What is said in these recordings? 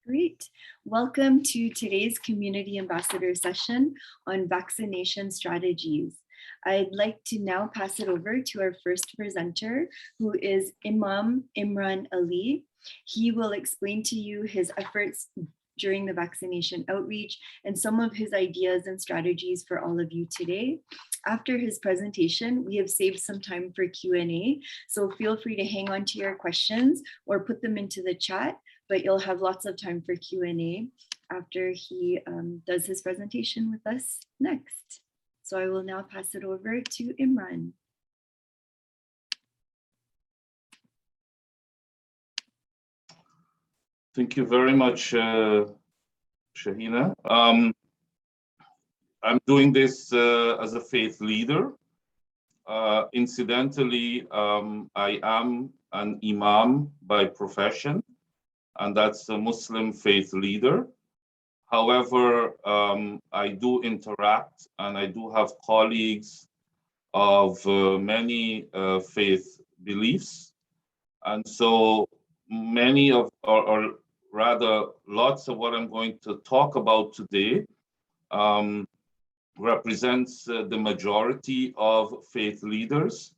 Great. Welcome to today's Community Ambassador session on vaccination strategies. I'd like to now pass it over to our first presenter, who is Imam Imran Ali. He will explain to you his efforts during the vaccination outreach and some of his ideas and strategies for all of you today. After his presentation, we have saved some time for Q&A, so feel free to hang on to your questions or put them into the chat, but you'll have lots of time for Q&A after he does his presentation with us next. So I will now pass it over to Imran. Thank you very much, Shahina. I'm doing this as a faith leader. Incidentally, I am an imam by profession, and that's a Muslim faith leader. However, I do interact and I do have colleagues of many faith beliefs. And so many of, or rather lots of what I'm going to talk about today represents the majority of faith leaders.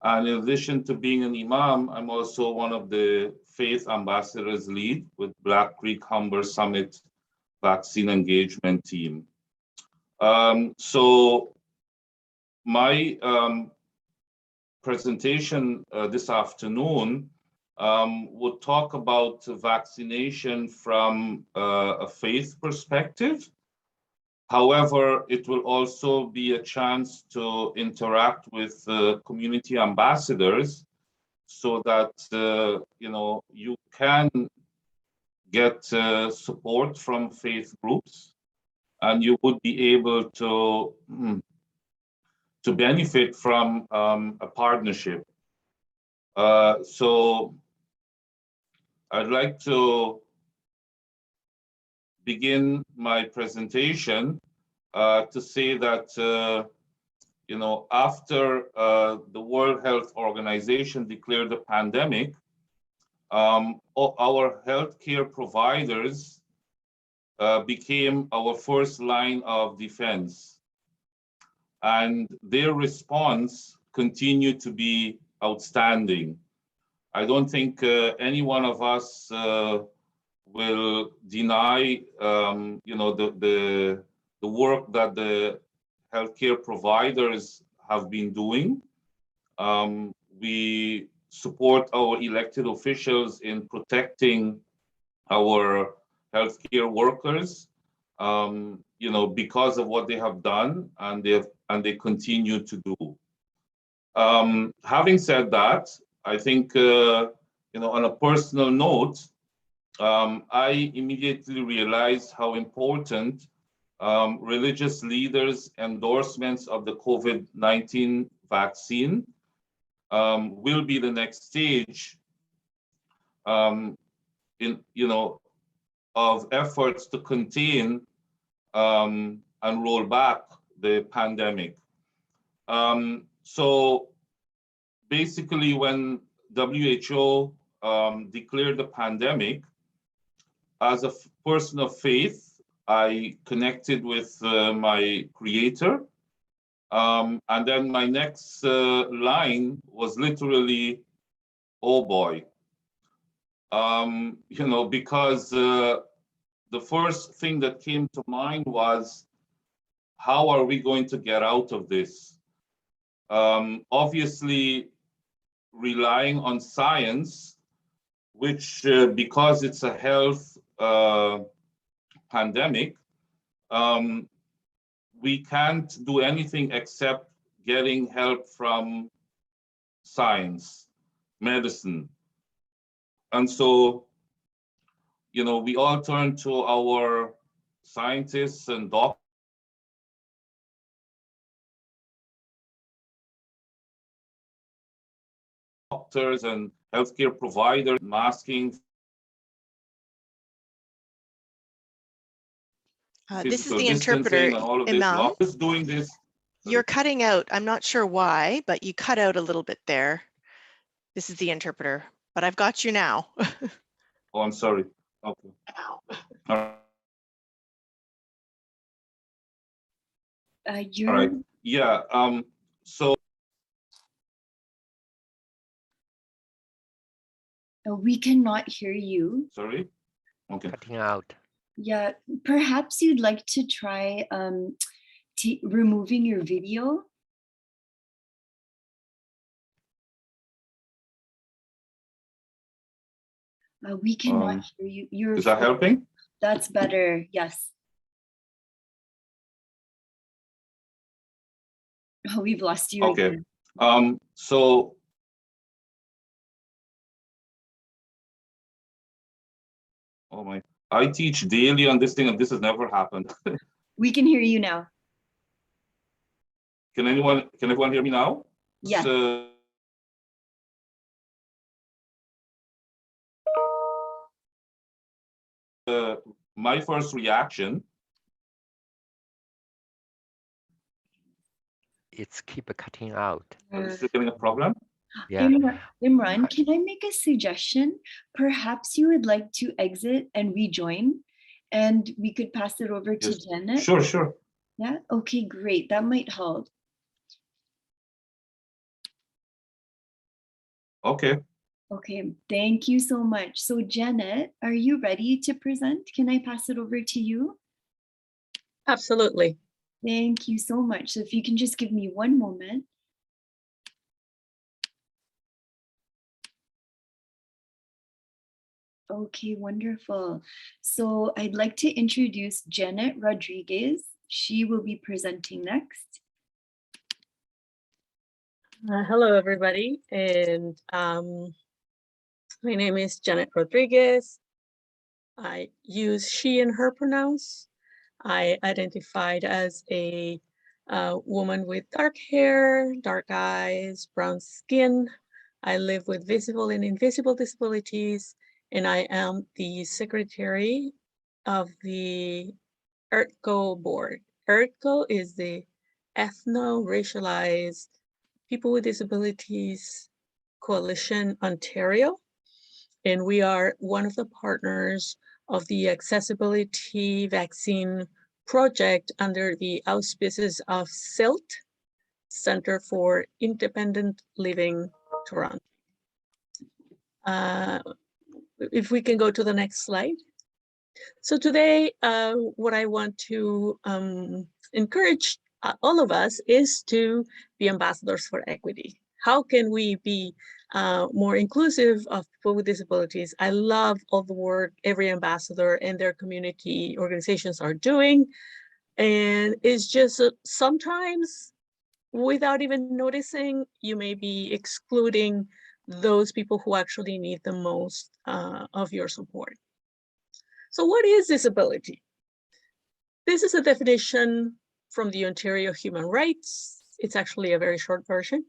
And in addition to being an imam, I'm also one of the faith ambassadors lead with Black Creek Humber Summit Vaccine Engagement Team. So my presentation this afternoon would talk about vaccination from a faith perspective. However, it will also be a chance to interact with community ambassadors so that you can get support from faith groups and you would be able to benefit from a partnership. So I'd like to begin my presentation to say that after the World Health Organization declared the pandemic, our healthcare providers became our first line of defense, and their response continued to be outstanding. I don't think any one of us will deny, the work that the healthcare providers have been doing. We support our elected officials in protecting our healthcare workers, because of what they have done and they continue to do. Having said that, I think, on a personal note, I immediately realized how important religious leaders' endorsements of the COVID-19 vaccine will be the next stage of efforts to contain and roll back the pandemic. So basically, when WHO declared the pandemic, as a person of faith, I connected with my creator. And then my next line was literally, oh boy. Because the first thing that came to mind was, how are we going to get out of this? Obviously, relying on science, which because it's a health pandemic, we can't do anything except getting help from science, medicine. And so, we all turn to our scientists and doctors and healthcare providers, masking. This is the interpreter, Imam. Doing this. You're cutting out. I'm not sure why, but you cut out a little bit there. This is the interpreter, but I've got you now. Oh, I'm sorry. Okay. All You're, right. Yeah. So we cannot hear you. sorry. Okay. Cutting out. Yeah, perhaps you'd like to try removing your video. We cannot hear you. Your Is that helping? That's better. Yes. Oh, we've lost you Okay. again. So oh my, I teach daily on this thing, and this has never happened. We can hear you now. Can everyone hear me now? Yes. So, my first reaction. It's keep cutting out. Is this getting a problem? Yeah. Imran, can I make a suggestion? Perhaps you would like to exit and rejoin, and we could pass it over to Yes. Janet. Sure. Yeah, okay, great. That might help. Okay. Okay, thank you so much. So Janet, are you ready to present? Can I pass it over to you? Absolutely. Thank you so much. So if you can just give me one moment. Okay, wonderful. So I'd like to introduce Janet Rodriguez. She will be presenting next. Hello, everybody. And my name is Janet Rodriguez. I use she and her pronouns. I identified as a woman with dark hair, dark eyes, brown skin. I live with visible and invisible disabilities, and I am the secretary of the ERTCO board. ERTCO is the Ethno-Racialized People with Disabilities Coalition Ontario, and we are one of the partners of the accessibility vaccine project under the auspices of CILT, Center for Independent Living, Toronto. If we can go to the next slide. So today, what I want to encourage all of us is to be ambassadors for equity. How can we be more inclusive of people with disabilities? I love all the work every ambassador and their community organizations are doing. And it's just sometimes, without even noticing, you may be excluding those people who actually need the most of your support. So what is disability? This is a definition from the Ontario Human Rights. It's actually a very short version.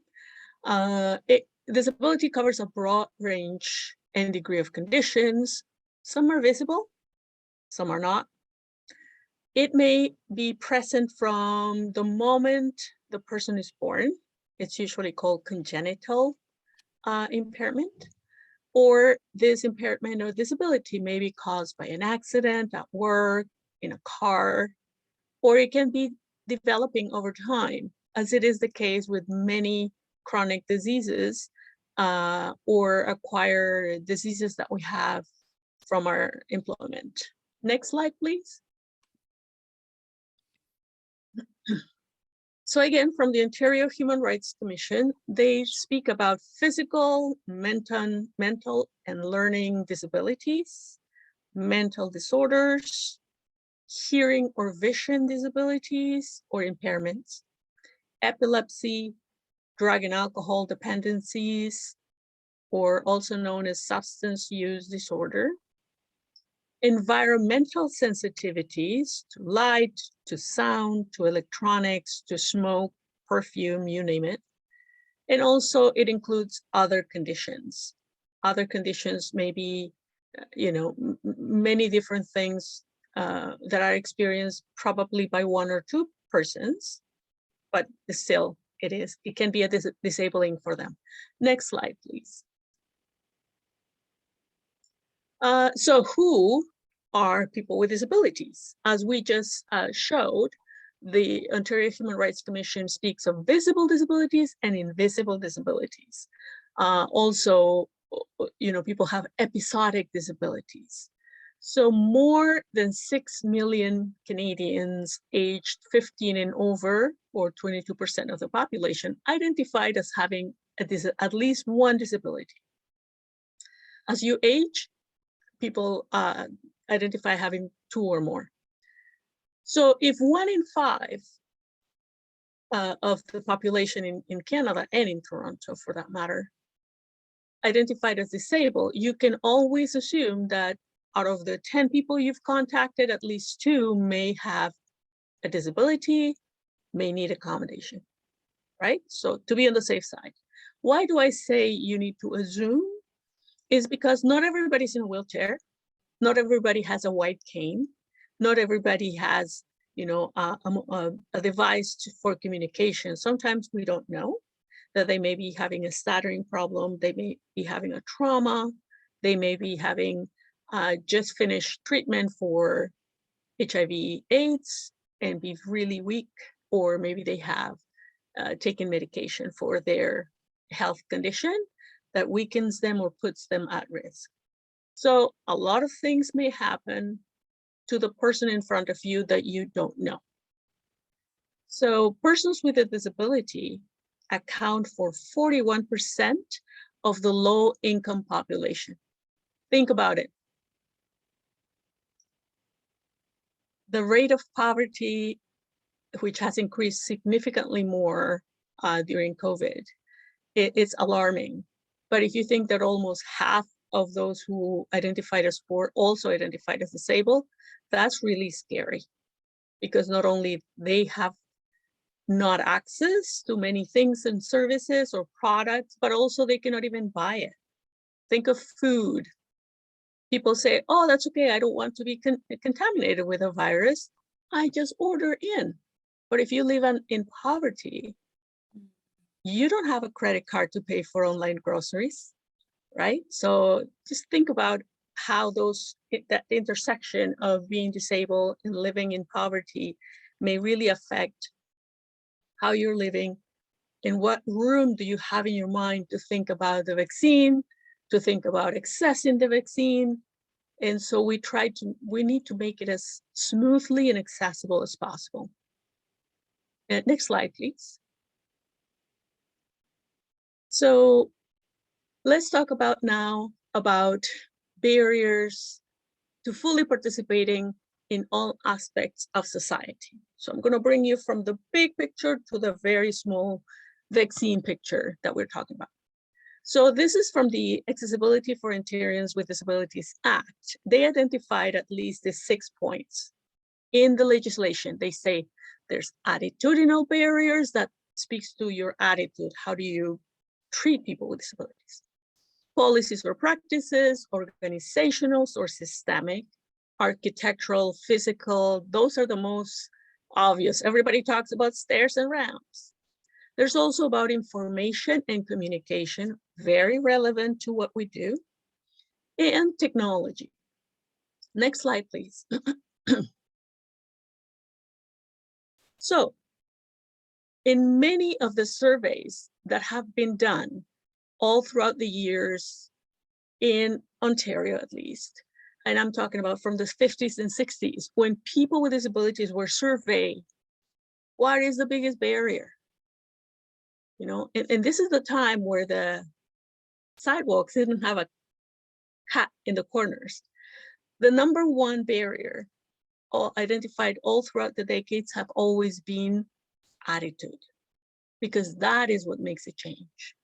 Disability covers a broad range and degree of conditions. Some are visible, some are not. It may be present from the moment the person is born. It's usually called congenital impairment. Or this impairment or disability may be caused by an accident at work, in a car, or it can be developing over time, as it is the case with many chronic diseases or acquired diseases that we have from our employment. Next slide, please. So again, from the Ontario Human Rights Commission, they speak about physical, mental and learning disabilities, mental disorders, hearing or vision disabilities or impairments, epilepsy, drug and alcohol dependencies, or also known as substance use disorder, environmental sensitivities to light, to sound, to electronics, to smoke, perfume, you name it. And also it includes other conditions. Other conditions may be, many different things that are experienced probably by one or two persons, but still it can be disabling for them. Next slide, please. So who are people with disabilities? As we just showed, the Ontario Human Rights Commission speaks of visible disabilities and invisible disabilities. Also, people have episodic disabilities. So more than 6 million Canadians aged 15 and over, or 22% of the population, identified as having at least one disability. As you age, people identify having 2 or more. So if 1 in 5 of the population in Canada and in Toronto, for that matter, identified as disabled, you can always assume that out of the 10 people you've contacted, at least 2 may have a disability, may need accommodation, right? So to be on the safe side. Why do I say you need to assume? Is because not everybody's in a wheelchair, not everybody has a white cane, not everybody has, a device for communication. Sometimes we don't know that they may be having a stuttering problem, they may be having a trauma, they may be having just finished treatment for HIV/AIDS and be really weak, or maybe they have taken medication for their health condition that weakens them or puts them at risk. So a lot of things may happen to the person in front of you that you don't know. So persons with a disability account for 41% of the low-income population. Think about it. The rate of poverty, which has increased significantly more during COVID, it's alarming. But if you think that almost half of those who identified as poor also identified as disabled, that's really scary, because not only they have not access to many things and services or products, but also they cannot even buy it. Think of food. People say, oh, that's okay, I don't want to be contaminated with a virus, I just order in. But if you live in poverty, you don't have a credit card to pay for online groceries, right? So just think about how that intersection of being disabled and living in poverty may really affect how you're living, and what room do you have in your mind to think about the vaccine, to think about accessing the vaccine. And so we need to make it as smoothly and accessible as possible. Next slide, please. So let's talk about barriers to fully participating in all aspects of society. So I'm going to bring you from the big picture to the very small vaccine picture that we're talking about. So this is from the Accessibility for Ontarians with Disabilities Act. They identified at least the 6 points in the legislation. They say there's attitudinal barriers that speaks to your attitude. How do you treat people with disabilities? Policies or practices, organizational or systemic, architectural, physical, those are the most obvious. Everybody talks about stairs and ramps. There's also about information and communication, very relevant to what we do, and technology. Next slide, please. So, in many of the surveys that have been done all throughout the years in Ontario, at least, and I'm talking about from the 50s and 60s, when people with disabilities were surveyed, what is the biggest barrier? And this is the time where the sidewalks didn't have a cat in the corners. The number one barrier identified all throughout the decades have always been attitude, because that is what makes a change.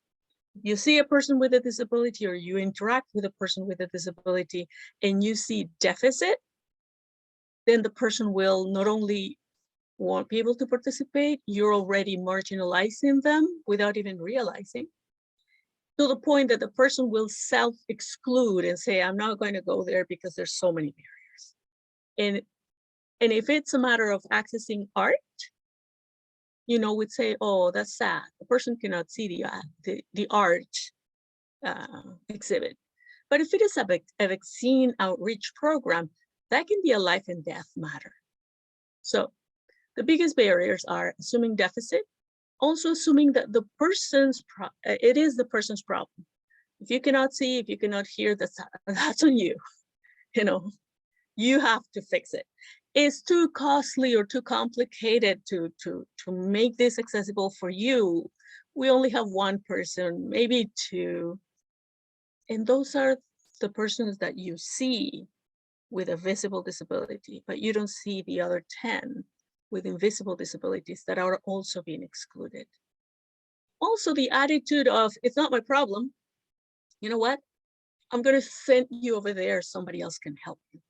You see a person with a disability, or you interact with a person with a disability, and you see deficit, then the person will not only won't be able to participate, you're already marginalizing them without even realizing, to the point that the person will self-exclude and say, I'm not going to go there because there's so many barriers. And if it's a matter of accessing art, we'd say, oh, that's sad. The person cannot see the art exhibit. But if it is a vaccine outreach program, that can be a life and death matter. So the biggest barriers are assuming deficit, also assuming that it is the person's problem. If you cannot see, if you cannot hear, that's on you. You know, you have to fix it. It's too costly or too complicated to make this accessible for you. We only have one person, maybe two. And those are the persons that you see with a visible disability, but you don't see the other 10 with invisible disabilities that are also being excluded. Also, the attitude of, it's not my problem. You know what? I'm going to send you over there. Somebody else can help you.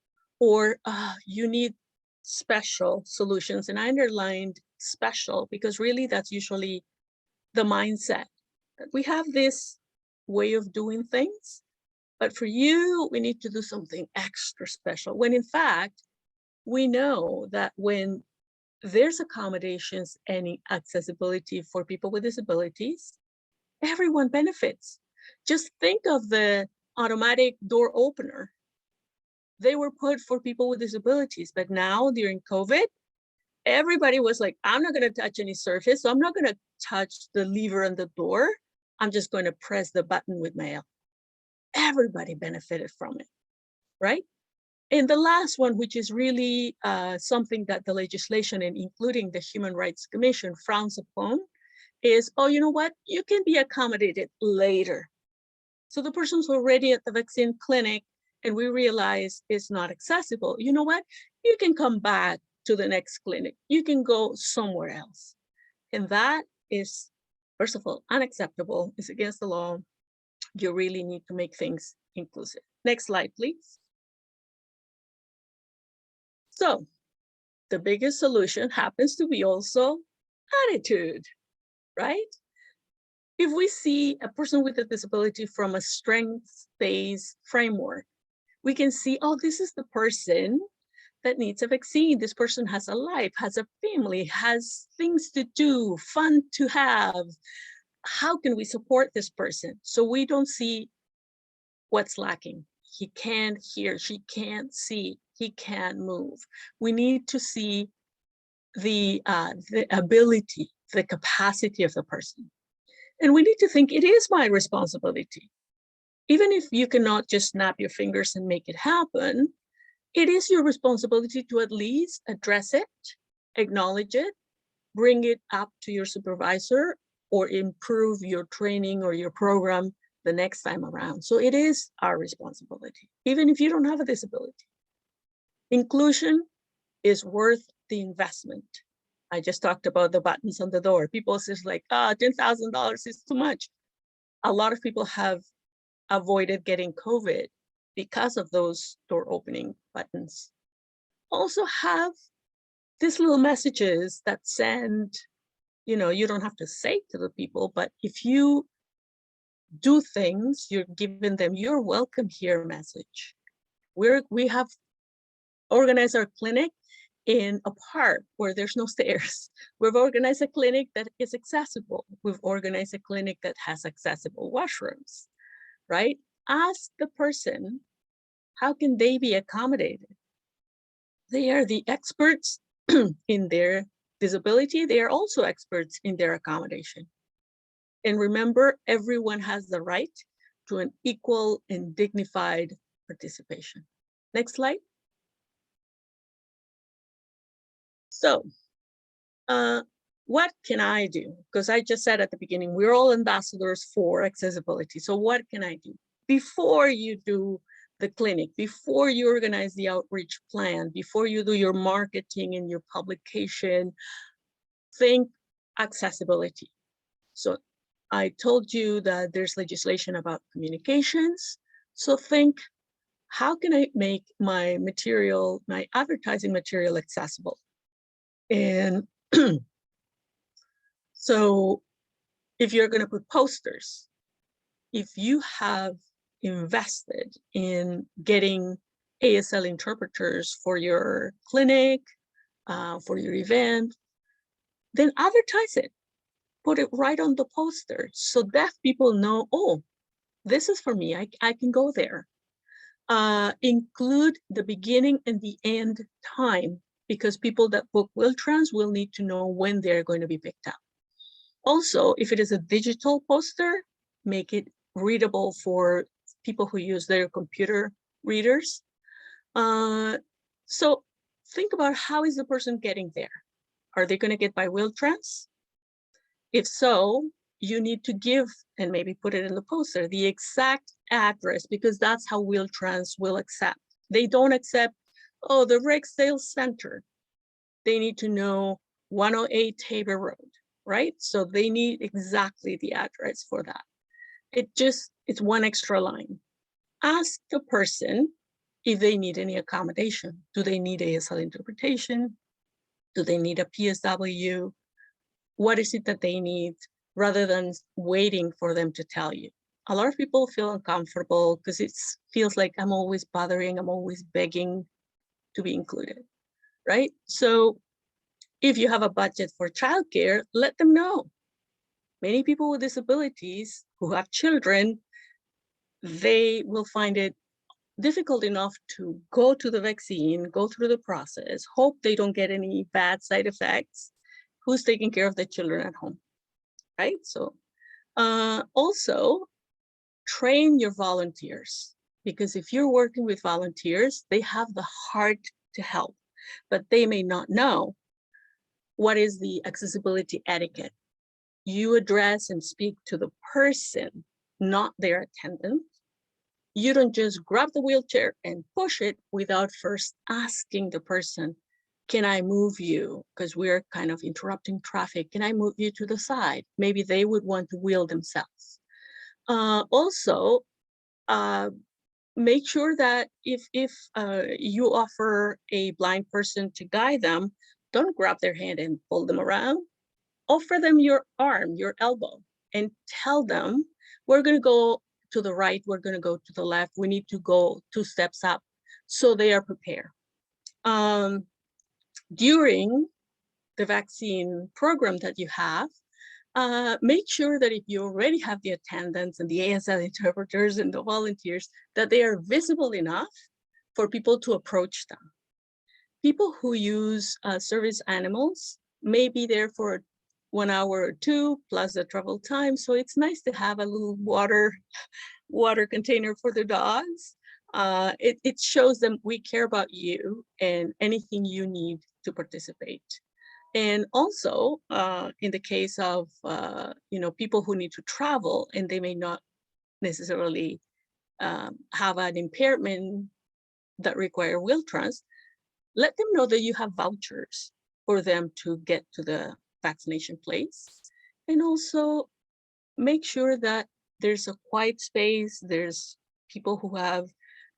Or you need special solutions. And I underlined special because really that's usually the mindset. We have this way of doing things, but for you, we need to do something extra special. When in fact, we know that when there's accommodations and accessibility for people with disabilities, everyone benefits. Just think of the automatic door opener. They were put for people with disabilities, but now during COVID, everybody was like, I'm not going to touch any surface, so I'm not going to touch the lever on the door. I'm just going to press the button with my elbow. Everybody benefited from it, right? And the last one, which is really something that the legislation and including the Human Rights Commission frowns upon, is, oh, you know what? You can be accommodated later. So the person's already at the vaccine clinic and we realize it's not accessible. You know what? You can come back to the next clinic. You can go somewhere else. And that is, first of all, unacceptable. It's against the law. You really need to make things inclusive. Next slide, please. So the biggest solution happens to be also attitude, right? If we see a person with a disability from a strengths-based framework, we can see, oh, this is the person that needs a vaccine. This person has a life, has a family, has things to do, fun to have. How can we support this person? So we don't see what's lacking. He can't hear, she can't see, he can't move. We need to see the ability, the capacity of the person. And we need to think it is my responsibility. Even if you cannot just snap your fingers and make it happen, it is your responsibility to at least address it, acknowledge it, bring it up to your supervisor, or improve your training or your program the next time around. So it is our responsibility, even if you don't have a disability. Inclusion is worth the investment. I just talked about the buttons on the door. People say like, $10,000 is too much. A lot of people have avoided getting COVID because of those door opening buttons. Also have these little messages that send, you don't have to say to the people, but if you do things, you're giving them your welcome here message. We have organized our clinic in a park where there's no stairs. We've organized a clinic that is accessible. We've organized a clinic that has accessible washrooms, right? Ask the person, how can they be accommodated? They are the experts in their disability. They are also experts in their accommodation. And remember, everyone has the right to an equal and dignified participation. Next slide. So, what can I do? Because I just said at the beginning, we're all ambassadors for accessibility. So what can I do? Before you do the clinic, before you organize the outreach plan, before you do your marketing and your publication, think accessibility. So I told you that there's legislation about communications. So think, how can I make my material, my advertising material accessible? And so if you're going to put posters, if you have invested in getting ASL interpreters for your clinic, for your event, then advertise it. Put it right on the poster so deaf people know, oh, this is for me. I can go there. include the beginning and the end time, because people that book Wheel-Trans will need to know when they're going to be picked up. Also, if it is a digital poster, make it readable for people who use their computer readers. So think about, how is the person getting there? Are they going to get by Wheel-Trans? If so, you need to give, and maybe put it in the poster, the exact address, because that's how Wheel-Trans will accept. They don't accept, oh, the Rexdale Center. They need to know 108 Tabor Road, right? So they need exactly the address for that. It's one extra line. Ask the person if they need any accommodation. Do they need ASL interpretation? Do they need a PSW? What is it that they need, rather than waiting for them to tell you? A lot of people feel uncomfortable because it feels like I'm always bothering, I'm always begging to be included, right? So if you have a budget for childcare, let them know. Many people with disabilities who have children, they will find it difficult enough to go to the vaccine, go through the process, hope they don't get any bad side effects. Who's taking care of the children at home, right? So also train your volunteers, because if you're working with volunteers, they have the heart to help, but they may not know what is the accessibility etiquette. You address and speak to the person, not their attendant. You don't just grab the wheelchair and push it without first asking the person, can I move you? Because we're kind of interrupting traffic. Can I move you to the side? Maybe they would want to wheel themselves. Also, make sure that if you offer a blind person to guide them, don't grab their hand and pull them around. Offer them your arm, your elbow, and tell them, we're going to go to the right, we're going to go to the left, we need to go 2 steps up, so they are prepared. During the vaccine program that you have, make sure that if you already have the attendants and the ASL interpreters and the volunteers, that they are visible enough for people to approach them. People who use service animals may be there for 1 hour or 2 plus the travel time. So it's nice to have a little water container for the dogs. It shows them we care about you and anything you need to participate. And also, in the case of people who need to travel and they may not necessarily have an impairment that require Wheel-Trans, let them know that you have vouchers for them to get to the vaccination place. And also make sure that there's a quiet space. There's people who have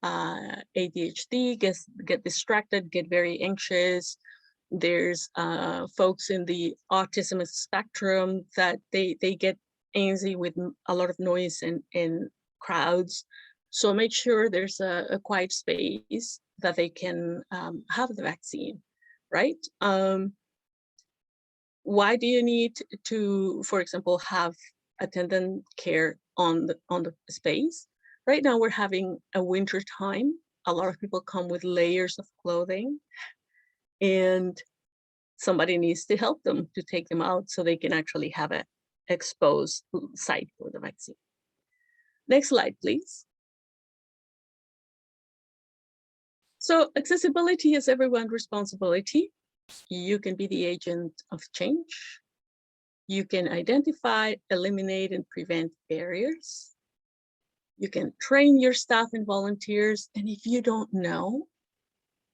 ADHD, get distracted, get very anxious. There's folks in the autism spectrum that they get antsy with a lot of noise and crowds. So make sure there's a quiet space that they can have the vaccine, right? Why do you need to, for example, have attendant care on the space? Right now we're having a winter time. A lot of people come with layers of clothing, and somebody needs to help them to take them out so they can actually have an exposed site for the vaccine. Next slide, please. So accessibility is everyone's responsibility. You can be the agent of change. You can identify, eliminate, and prevent barriers. You can train your staff and volunteers. And if you don't know,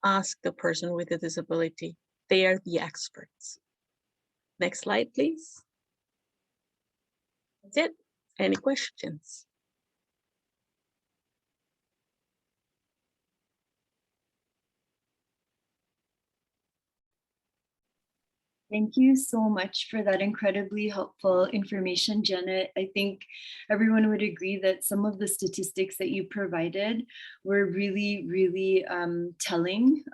ask the person with a disability. They are the experts. Next slide, please. That's it. Any questions? Thank you so much for that incredibly helpful information, Janet. I think everyone would agree that some of the statistics that you provided were really, really telling.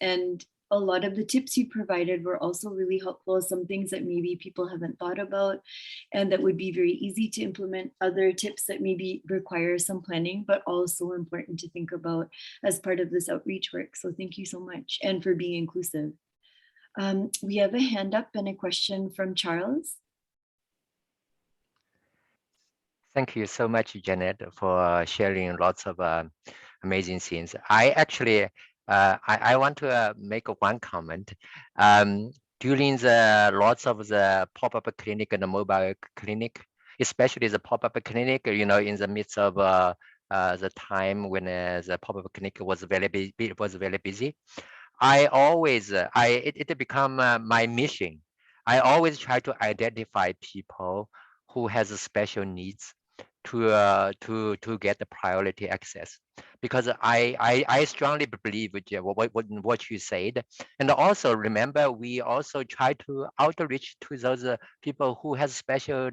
And a lot of the tips you provided were also really helpful. Some things that maybe people haven't thought about and that would be very easy to implement. Other tips that maybe require some planning, but also important to think about as part of this outreach work. So thank you so much, and for being inclusive. We have a hand up and a question from Charles. Thank you so much, Janet, for sharing lots of amazing things. I actually, I want to make one comment. During the lots of the pop-up clinic and the mobile clinic, especially the pop-up clinic, in the midst of the time when the pop-up clinic was very busy, I always, it become my mission. I always try to identify people who has special needs to get the priority access, because I strongly believe what you said. And also remember, we also try to outreach to those people who has special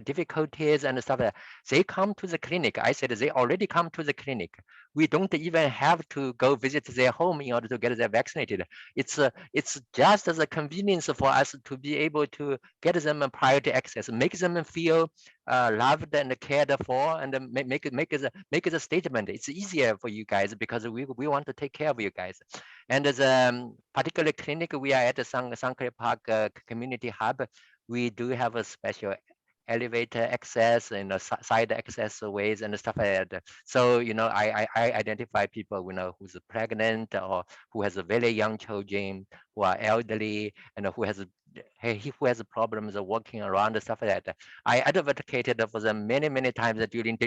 difficulties and stuff like that. They come to the clinic. I said they already come to the clinic. We don't even have to go visit their home in order to get them vaccinated. It's just as a convenience for us to be able to get them a priority access, make them feel loved and cared for, and make it a statement. It's easier for you guys because we want to take care of you guys. And the particular clinic we are at the Sankara Park Community Hub, we do have a special elevator access and side access ways and stuff like that. So I identify people who's pregnant or who has a very young children, who are elderly, and who has problems walking around and stuff like that. I advocated for them many times during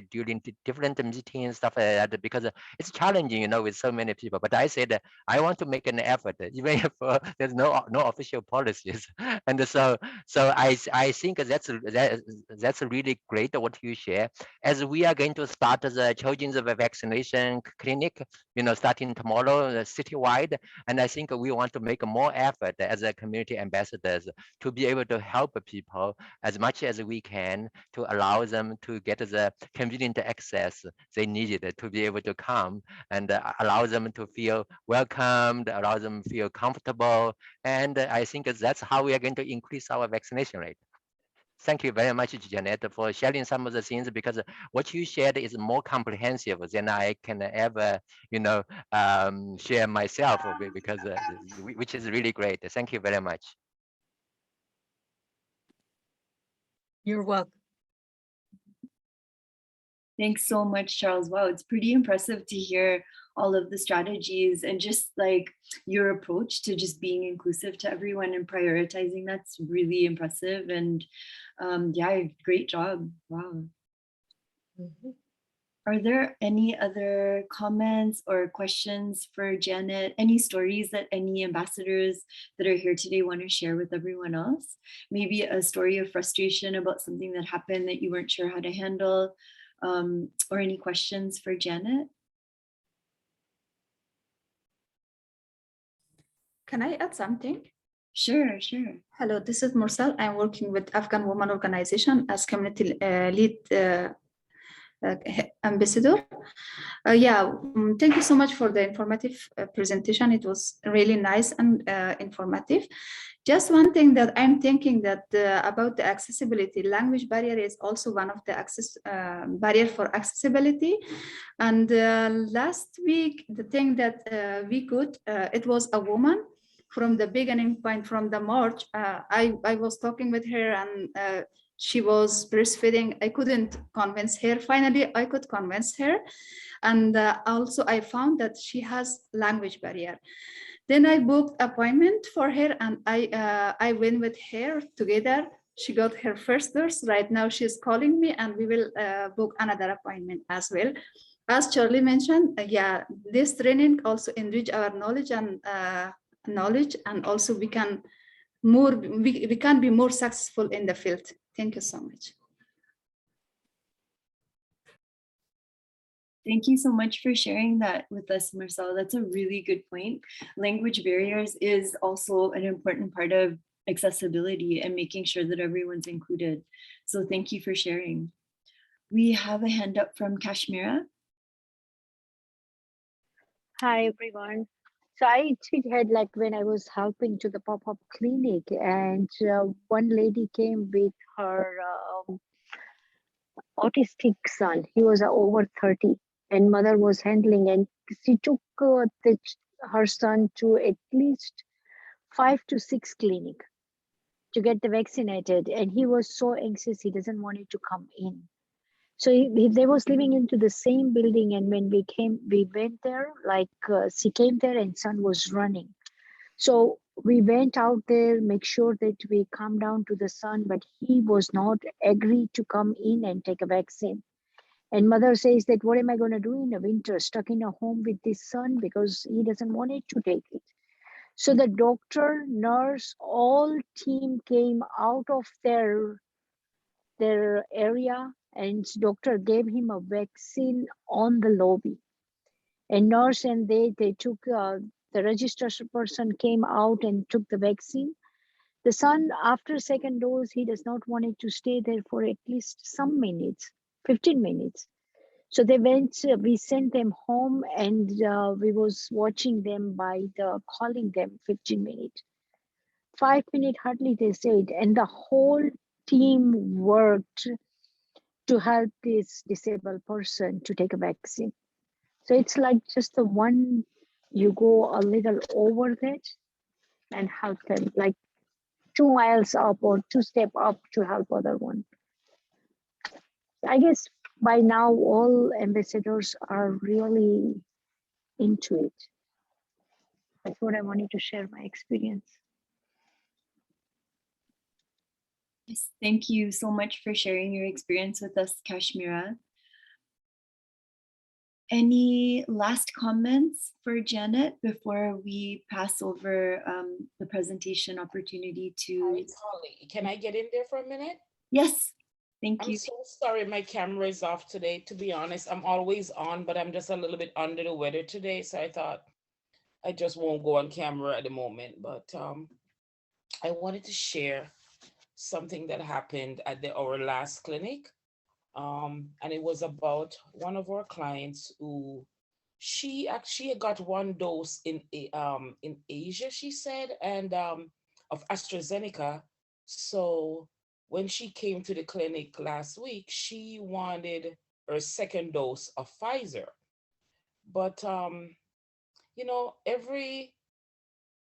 different meetings, stuff like that, because it's challenging, with so many people. But I said I want to make an effort, even if there's no official policies. And so I think that's really great what you share. As we are going to start the children's vaccination clinic, starting tomorrow citywide, and I think we want to make more effort as a community ambassadors to be able to help people as much as we can to allow them to get the convenient access they needed to be able to come, and allow them to feel welcomed, allow them to feel comfortable. And I think that's how we are going to increase our vaccination rate. Thank you very much, Janet, for sharing some of the things, because what you shared is more comprehensive than I can ever, share myself, because which is really great. Thank you very much. You're welcome. Thanks so much, Charles. Wow, it's pretty impressive to hear all of the strategies and just like your approach to just being inclusive to everyone and prioritizing. That's really impressive. And yeah, great job. Wow. Mm-hmm. Are there any other comments or questions for Janet? Any stories that any ambassadors that are here today want to share with everyone else? Maybe a story of frustration about something that happened that you weren't sure how to handle, or any questions for Janet? Can I add something? Sure. Hello, this is Mursal. I'm working with Afghan Women Organization as community lead ambassador. Thank you so much for the informative presentation. It was really nice and informative. Just one thing that I'm thinking that about the accessibility, language barrier is also one of the barrier for accessibility. And last week, the thing that we could, it was a woman from the beginning point, from the march. I was talking with her, and she was breastfeeding. I couldn't convince her. Finally, I could convince her. And also I found that she has language barrier. Then I booked appointment for her, and I went with her together. She got her first dose. Right now she's calling me, and we will book another appointment as well. As Charlie mentioned, this training also enrich our knowledge, and also we can be more successful in the field. Thank you so much. Thank you so much for sharing that with us, Marcel. That's a really good point. Language barriers is also an important part of accessibility and making sure that everyone's included. So thank you for sharing. We have a hand up from Kashmira. Hi, everyone. So I had like when I was helping to the pop-up clinic, and one lady came with her autistic son. He was over 30, and mother was handling, and she took her son to at least 5 to 6 clinic to get the vaccinated, and he was so anxious he doesn't want it to come in. So they was living into the same building, and when we went there, like she came there and son was running. So we went out there, make sure that we come down to the son, but he was not agreed to come in and take a vaccine. And mother says that, what am I going to do in the winter, stuck in a home with this son, because he doesn't want it to take it. So the doctor, nurse, all team came out of their area, and doctor gave him a vaccine on the lobby. And nurse and they took, the registration person came out and took the vaccine. The son, after second dose, he does not want it to stay there for at least some minutes, 15 minutes. So they went, we sent them home, and we was watching them by calling them 15 minutes. 5 minutes hardly they said, and the whole team worked to help this disabled person to take a vaccine. So it's like just the one, you go a little over that and help them, like 2 miles up or 2 steps up to help other one. I guess by now all ambassadors are really into it. That's what I wanted to share my experience. Yes, thank you so much for sharing your experience with us, Kashmira. Any last comments for Janet before we pass over the presentation opportunity to... Hi, Holly. Can I get in there for a minute? Yes, thank you. I'm so sorry my camera is off today. To be honest, I'm always on, but I'm just a little bit under the weather today. So I thought I just won't go on camera at the moment. But I wanted to share something that happened at our last clinic. And it was about one of our clients who she actually got 1 dose in Asia, she said, and of AstraZeneca. So when she came to the clinic last week, she wanted her second dose of Pfizer. But you know,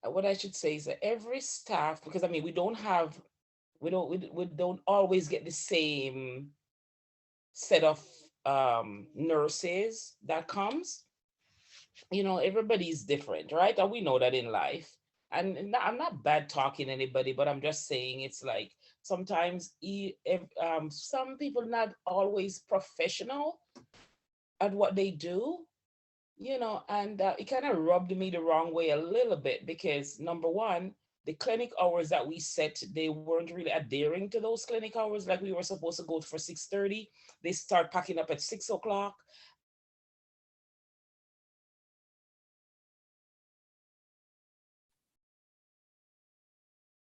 what I should say is that every staff, because I mean, we don't always get the same set of nurses that comes. You know, everybody's different, right? And we know that in life. And I'm not bad talking anybody, but I'm just saying it's like sometimes some people not always professional at what they do, you know, and it kind of rubbed me the wrong way a little bit because number one, the clinic hours that we set, they weren't really adhering to those clinic hours. Like we were supposed to go for 6:30. They start packing up at 6 o'clock.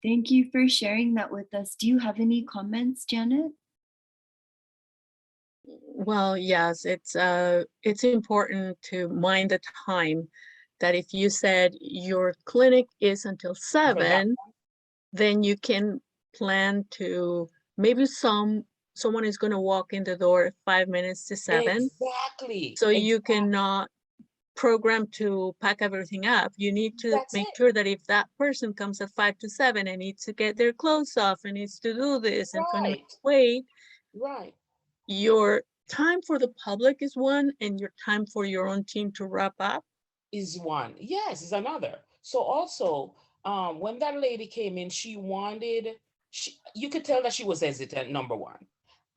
Thank you for sharing that with us. Do you have any comments, Janet? Well, yes, it's important to mind the time that if you said your clinic is until 7, then you can plan to, maybe someone is going to walk in the door at 5 minutes to 7. Exactly. So you cannot program to pack everything up. You need to make sure that if that person comes at 5 to 7 and needs to get their clothes off and needs to do this and 20 minutes wait, right, your time for the public is one and your time for your own team to wrap up is one. Yes, is another. So also, when that lady came in, you could tell that she was hesitant, number one.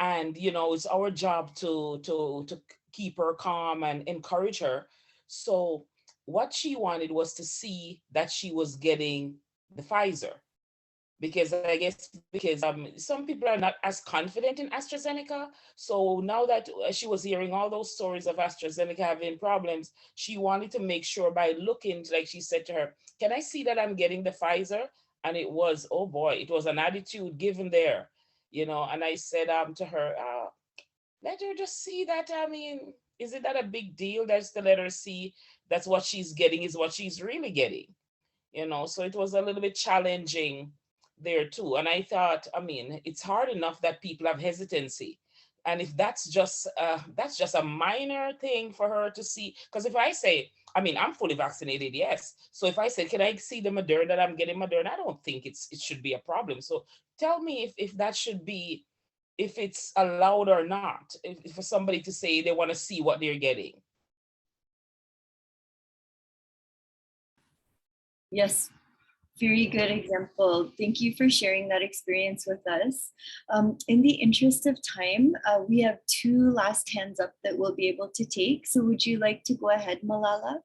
And you know, it's our job to keep her calm and encourage her. So what she wanted was to see that she was getting the Pfizer. Because I guess some people are not as confident in AstraZeneca. So now that she was hearing all those stories of AstraZeneca having problems, she wanted to make sure by looking, like she said to her, can I see that I'm getting the Pfizer? And it was, oh boy, it was an attitude given there, you know. And I said to her, let her just see that, I mean, is it that a big deal? That's to let her see that's what she's getting is what she's really getting, you know? So it was a little bit challenging there too. And I thought, I mean, it's hard enough that people have hesitancy. And if that's just a minor thing for her to see, because if I say, I mean, I'm fully vaccinated, yes. So if I say, can I see the Moderna that I'm getting Moderna? I don't think it should be a problem. So tell me if that should be, if it's allowed or not, if for somebody to say they want to see what they're getting. Yes, very good example. Thank you for sharing that experience with us. In the interest of time, we have 2 last hands up that we'll be able to take. So would you like to go ahead, Malala?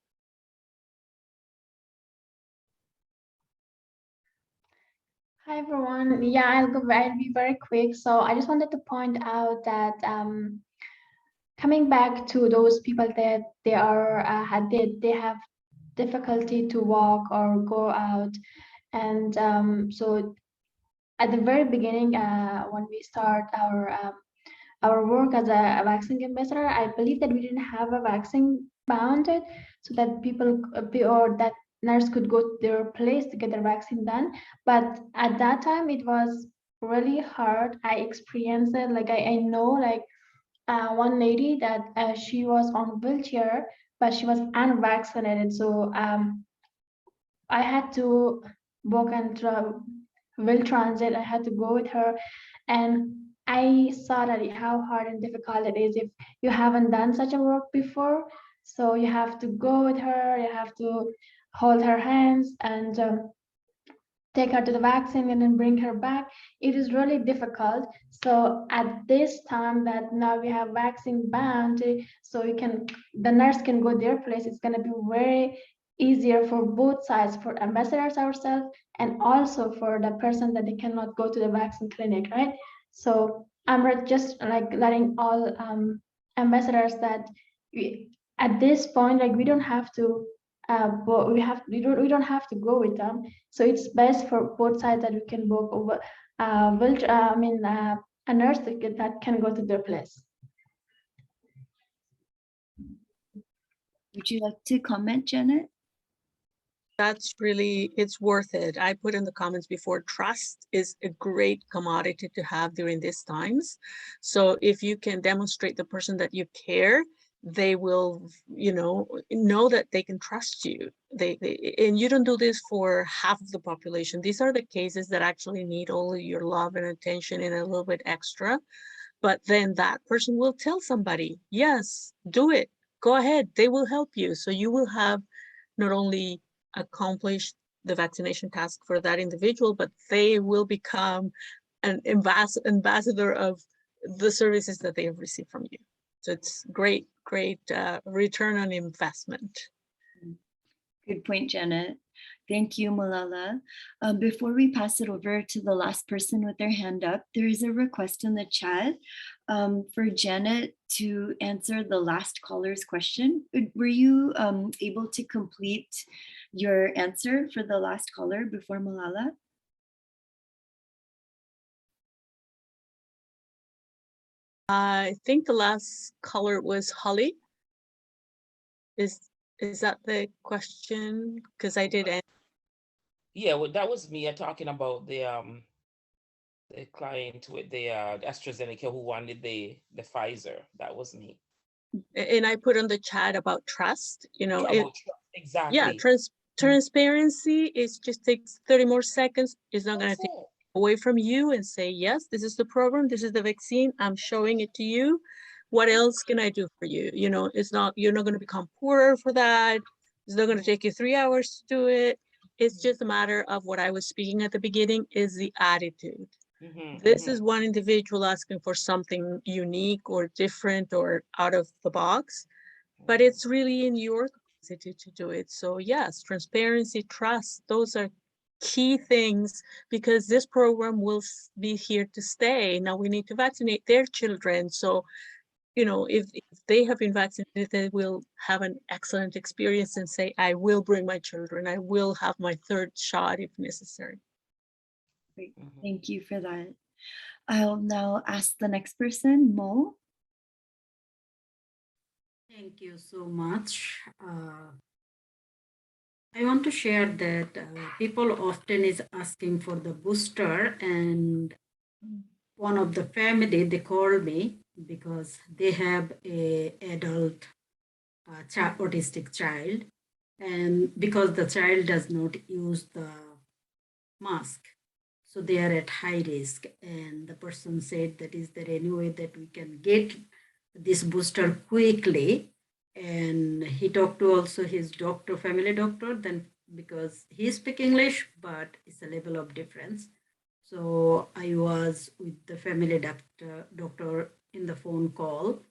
Hi everyone. Yeah, I'll be very quick. So I just wanted to point out that coming back to those people that they have difficulty to walk or go out, and so at the very beginning, when we start our work as a vaccine ambassador, I believe that we didn't have a vaccine bounded, so that people or that nurse could go to their place to get their vaccine done. But at that time, it was really hard. I experienced it. Like I know, like one lady that she was on wheelchair, but she was unvaccinated. So I had to walk and will transit. I had to go with her, and I saw that how hard and difficult it is if you haven't done such a work before. So you have to go with her, you have to hold her hands and take her to the vaccine and then bring her back. It is really difficult. So at this time that now we have vaccine bound, so the nurse can go their place. It's going to be very easier for both sides, for ambassadors ourselves and also for the person that they cannot go to the vaccine clinic, right? So I'm just like letting all ambassadors that at this point, like we don't have to but we don't have to go with them. So it's best for both sides that we can book over a nurse that can go to their place. Would you like to comment, Janet? That's really, it's worth it. I put in the comments before, trust is a great commodity to have during these times. So if you can demonstrate the person that you care, they will, know that they can trust you. And you don't do this for half of the population. These are the cases that actually need all of your love and attention and a little bit extra. But then that person will tell somebody, yes, do it, go ahead, they will help you. So you will have not only accomplished the vaccination task for that individual, but they will become an ambassador of the services that they have received from you. So it's great return on investment. Good point, Janet. Thank you, Malala. Before we pass it over to the last person with their hand up, there is a request in the chat for Janet to answer the last caller's question. Were you able to complete your answer for the last caller before Malala? I think the last caller was Holly. Is that the question? Because I did answer. Yeah, well, that was me talking about the client with the AstraZeneca who wanted the Pfizer. That was me. And I put on the chat about trust. Exactly. Yeah, transparency is just takes 30 more seconds. It's not going to take away from you and say, yes, this is the program, this is the vaccine, I'm showing it to you. What else can I do for you? It's not, you're not going to become poorer for that. It's not going to take you 3 hours to do it. It's just a matter of what I was speaking at the beginning is the attitude. This is one individual asking for something unique or different or out of the box, but it's really in your capacity to do it. So yes, transparency, trust, those are key things because this program will be here to stay. Now we need to vaccinate their children. So, if they have been vaccinated, they will have an excellent experience and say, I will bring my children. I will have my 3rd shot if necessary. Great. Thank you for that. I'll now ask the next person, Mo. Thank you so much. I want to share that people often is asking for the booster, and one of the family, they called me because they have a adult autistic child, and because the child does not use the mask, so they are at high risk. And the person said that is there any way that we can get this booster quickly? And he talked to also his doctor, family doctor, then because he speaks English, but it's a level of difference. So I was with the family doctor in the phone call,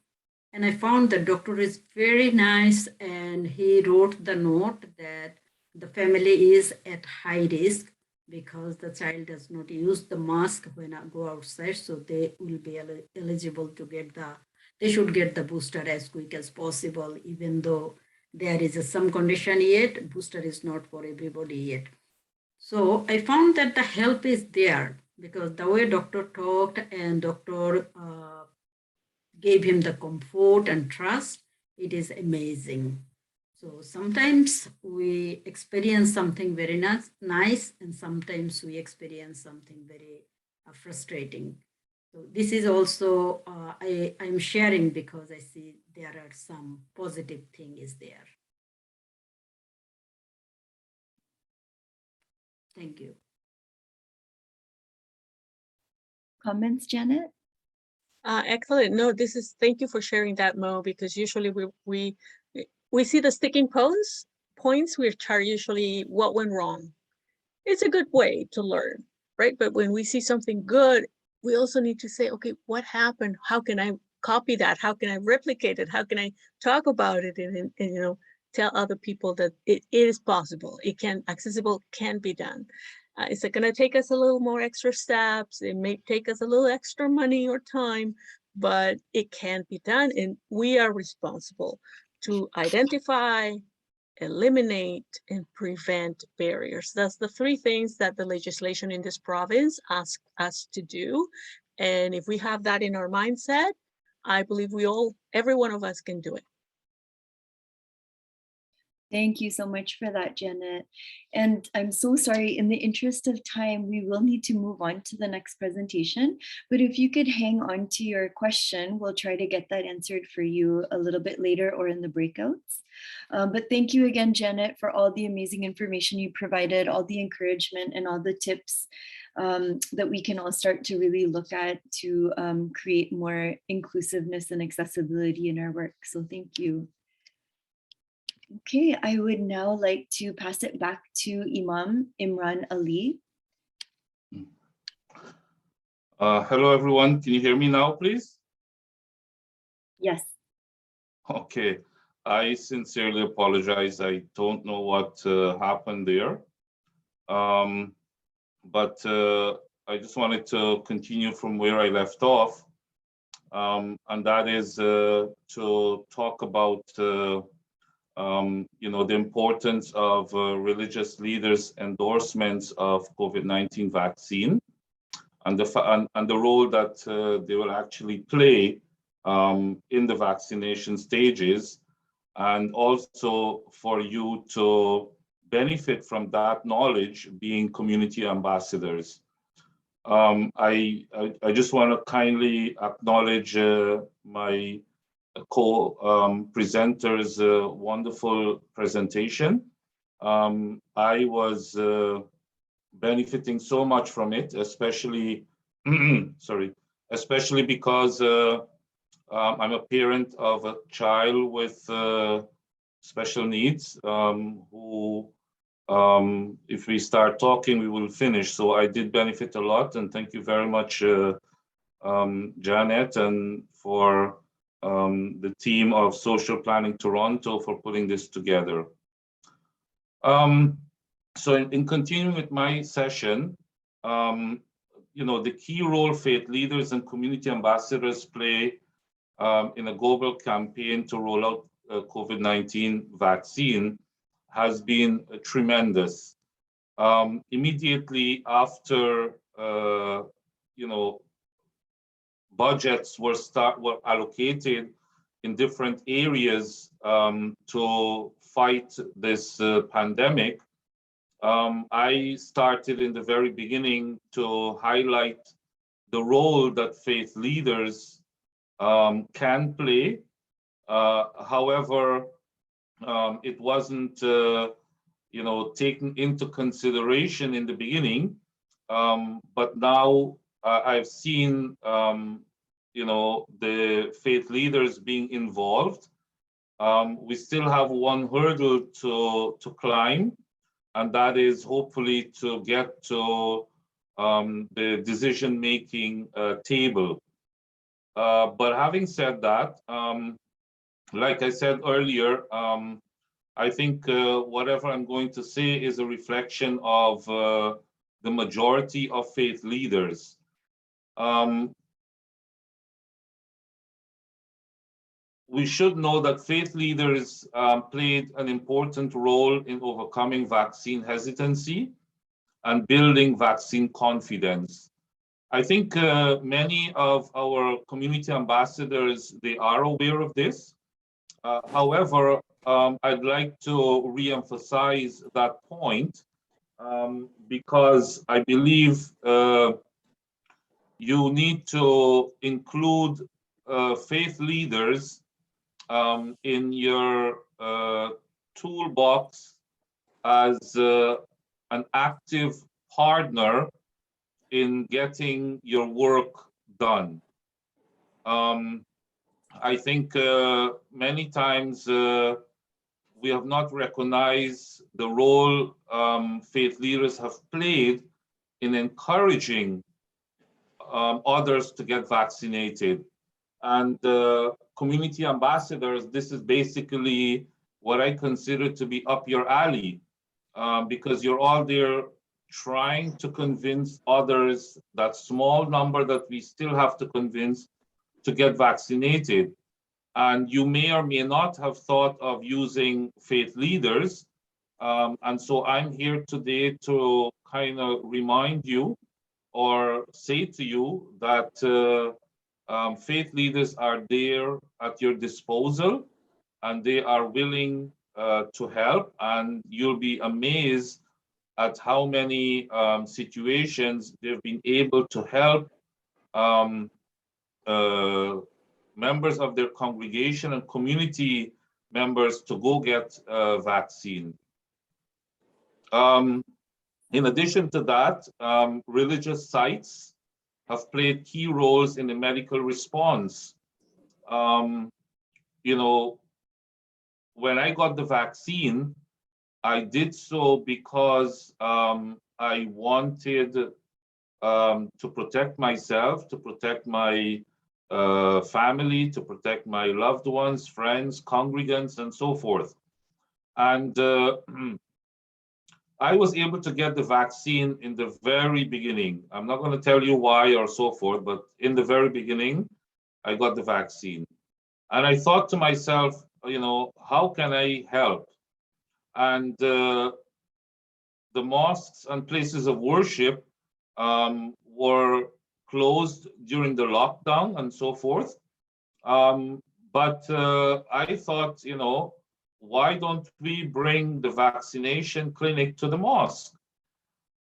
and I found the doctor is very nice, and he wrote the note that the family is at high risk because the child does not use the mask when I go outside, so they will be eligible to get they should get the booster as quick as possible, even though there is some condition yet, booster is not for everybody yet. So I found that the help is there because the way doctor talked and doctor gave him the comfort and trust, it is amazing. So sometimes we experience something very nice, and sometimes we experience something very frustrating. So this is also, I'm sharing because I see there are some positive thing is there. Thank you. Comments, Janet? Excellent. No, thank you for sharing that, Mo, because usually we see the sticking points, which are usually what went wrong. It's a good way to learn, right? But when we see something good, we also need to say, okay, what happened? How can I copy that? How can I replicate it? How can I talk about it and tell other people that it is possible? Accessible can be done. It's going to take us a little more extra steps. It may take us a little extra money or time, but it can be done. And we are responsible to identify, eliminate, and prevent barriers. That's the three things that the legislation in this province asks us to do. And if we have that in our mindset, I believe every one of us can do it. Thank you so much for that, Janet. And I'm so sorry, in the interest of time, we will need to move on to the next presentation. But if you could hang on to your question, we'll try to get that answered for you a little bit later or in the breakouts. But thank you again, Janet, for all the amazing information you provided, all the encouragement and all the tips that we can all start to really look at to create more inclusiveness and accessibility in our work. So thank you. Okay, I would now like to pass it back to Imam Imran Ali. Hello, everyone. Can you hear me now, please? Yes. Okay. I sincerely apologize. I don't know what happened there. But I just wanted to continue from where I left off. And that is to talk about the importance of religious leaders' endorsements of COVID-19 vaccine and the role that they will actually play in the vaccination stages, and also for you to benefit from that knowledge being community ambassadors. I just want to kindly acknowledge my co-presenter's wonderful presentation. I was benefiting so much from it, especially, especially because I'm a parent of a child with special needs who, if we start talking, we will finish. So I did benefit a lot, and thank you very much, Janet, and for the team of Social Planning Toronto for putting this together. So in continuing with my session, the key role faith leaders and community ambassadors play in a global campaign to roll out COVID-19 vaccine has been tremendous. Immediately after, budgets were allocated in different areas to fight this pandemic, I started in the very beginning to highlight the role that faith leaders can play. However, it wasn't taken into consideration in the beginning, but now I've seen the faith leaders being involved. We still have one hurdle to climb, and that is hopefully to get to the decision-making table. But having said that, like I said earlier, I think whatever I'm going to say is a reflection of the majority of faith leaders. We should know that faith leaders played an important role in overcoming vaccine hesitancy and building vaccine confidence. I think many of our community ambassadors, they are aware of this. However, I'd like to re-emphasize that point because I believe you need to include faith leaders in your toolbox as an active partner in getting your work done. I think many times we have not recognized the role faith leaders have played in encouraging others to get vaccinated. And community ambassadors, this is basically what I consider to be up your alley, because you're all there trying to convince others, that small number that we still have to convince, to get vaccinated. And you may or may not have thought of using faith leaders. And so I'm here today to kind of remind you or say to you that faith leaders are there at your disposal, and they are willing to help. And you'll be amazed at how many situations they've been able to help members of their congregation and community members to go get a vaccine. In addition to that, religious sites have played key roles in the medical response. When I got the vaccine, I did so because I wanted to protect myself, to protect my family, to protect my loved ones, friends, congregants, and so forth. And I was able to get the vaccine in the very beginning. I'm not going to tell you why or so forth, but in the very beginning, I got the vaccine. And I thought to myself, how can I help? And the mosques and places of worship were closed during the lockdown and so forth. But I thought, why don't we bring the vaccination clinic to the mosque?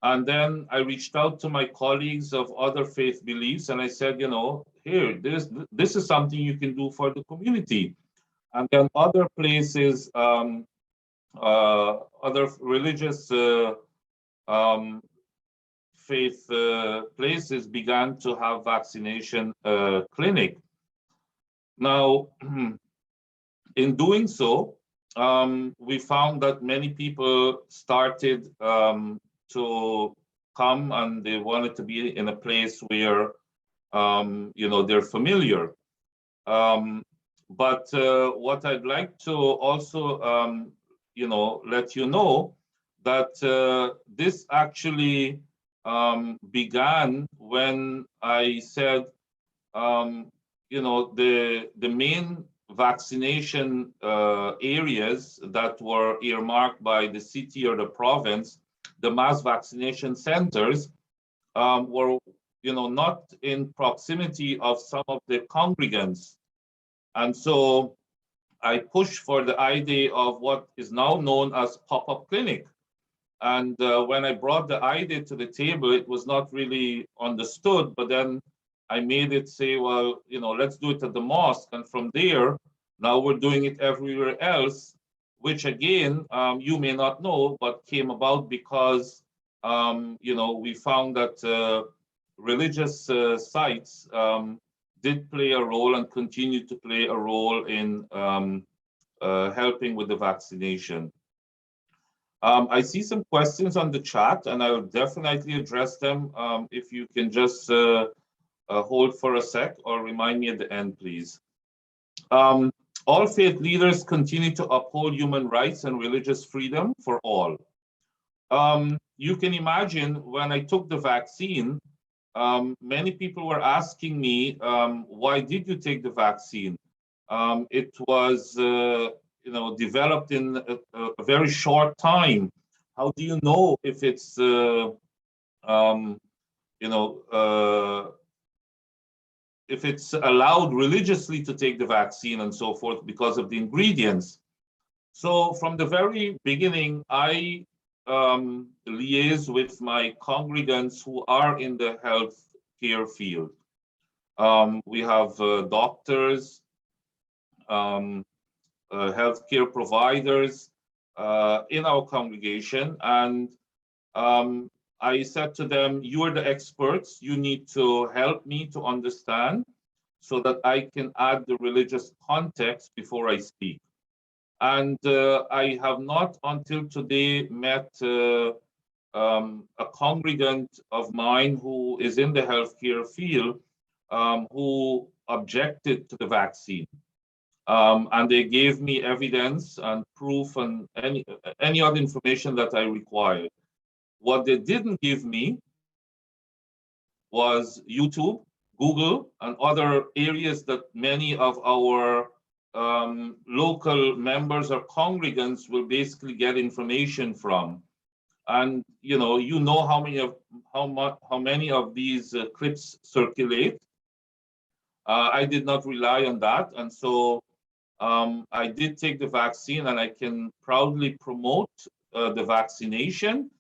And then I reached out to my colleagues of other faith beliefs, and I said, here, this is something you can do for the community. And then other places, other religious faith places began to have vaccination clinic. Now, in doing so, we found that many people started to come, and they wanted to be in a place where they're familiar. But what I'd like to also let you know that this actually began when I said the main vaccination areas that were earmarked by the city or the province, the mass vaccination centers, were not in proximity of some of the congregants. And so I pushed for the idea of what is now known as pop-up clinic. And when I brought the idea to the table, it was not really understood, but then I made it say, well, let's do it at the mosque. And from there, now we're doing it everywhere else, which again, you may not know, but came about because, we found that religious sites did play a role and continue to play a role in helping with the vaccination. I see some questions on the chat, and I will definitely address them. If you can just hold for a sec or remind me at the end, please. All faith leaders continue to uphold human rights and religious freedom for all. You can imagine when I took the vaccine, many people were asking me, why did you take the vaccine? It was developed in a very short time. How do you know if it's if it's allowed religiously to take the vaccine and so forth because of the ingredients? So from the very beginning, I liaise with my congregants who are in the health care field. We have doctors, healthcare providers in our congregation, and I said to them, you are the experts, you need to help me to understand so that I can add the religious context before I speak. And I have not until today met a congregant of mine who is in the healthcare field who objected to the vaccine. And they gave me evidence and proof and any other information that I required. What they didn't give me was YouTube, Google, and other areas that many of our local members or congregants will basically get information from. And how many of these clips circulate. I did not rely on that, and so I did take the vaccine, and I can proudly promote the vaccination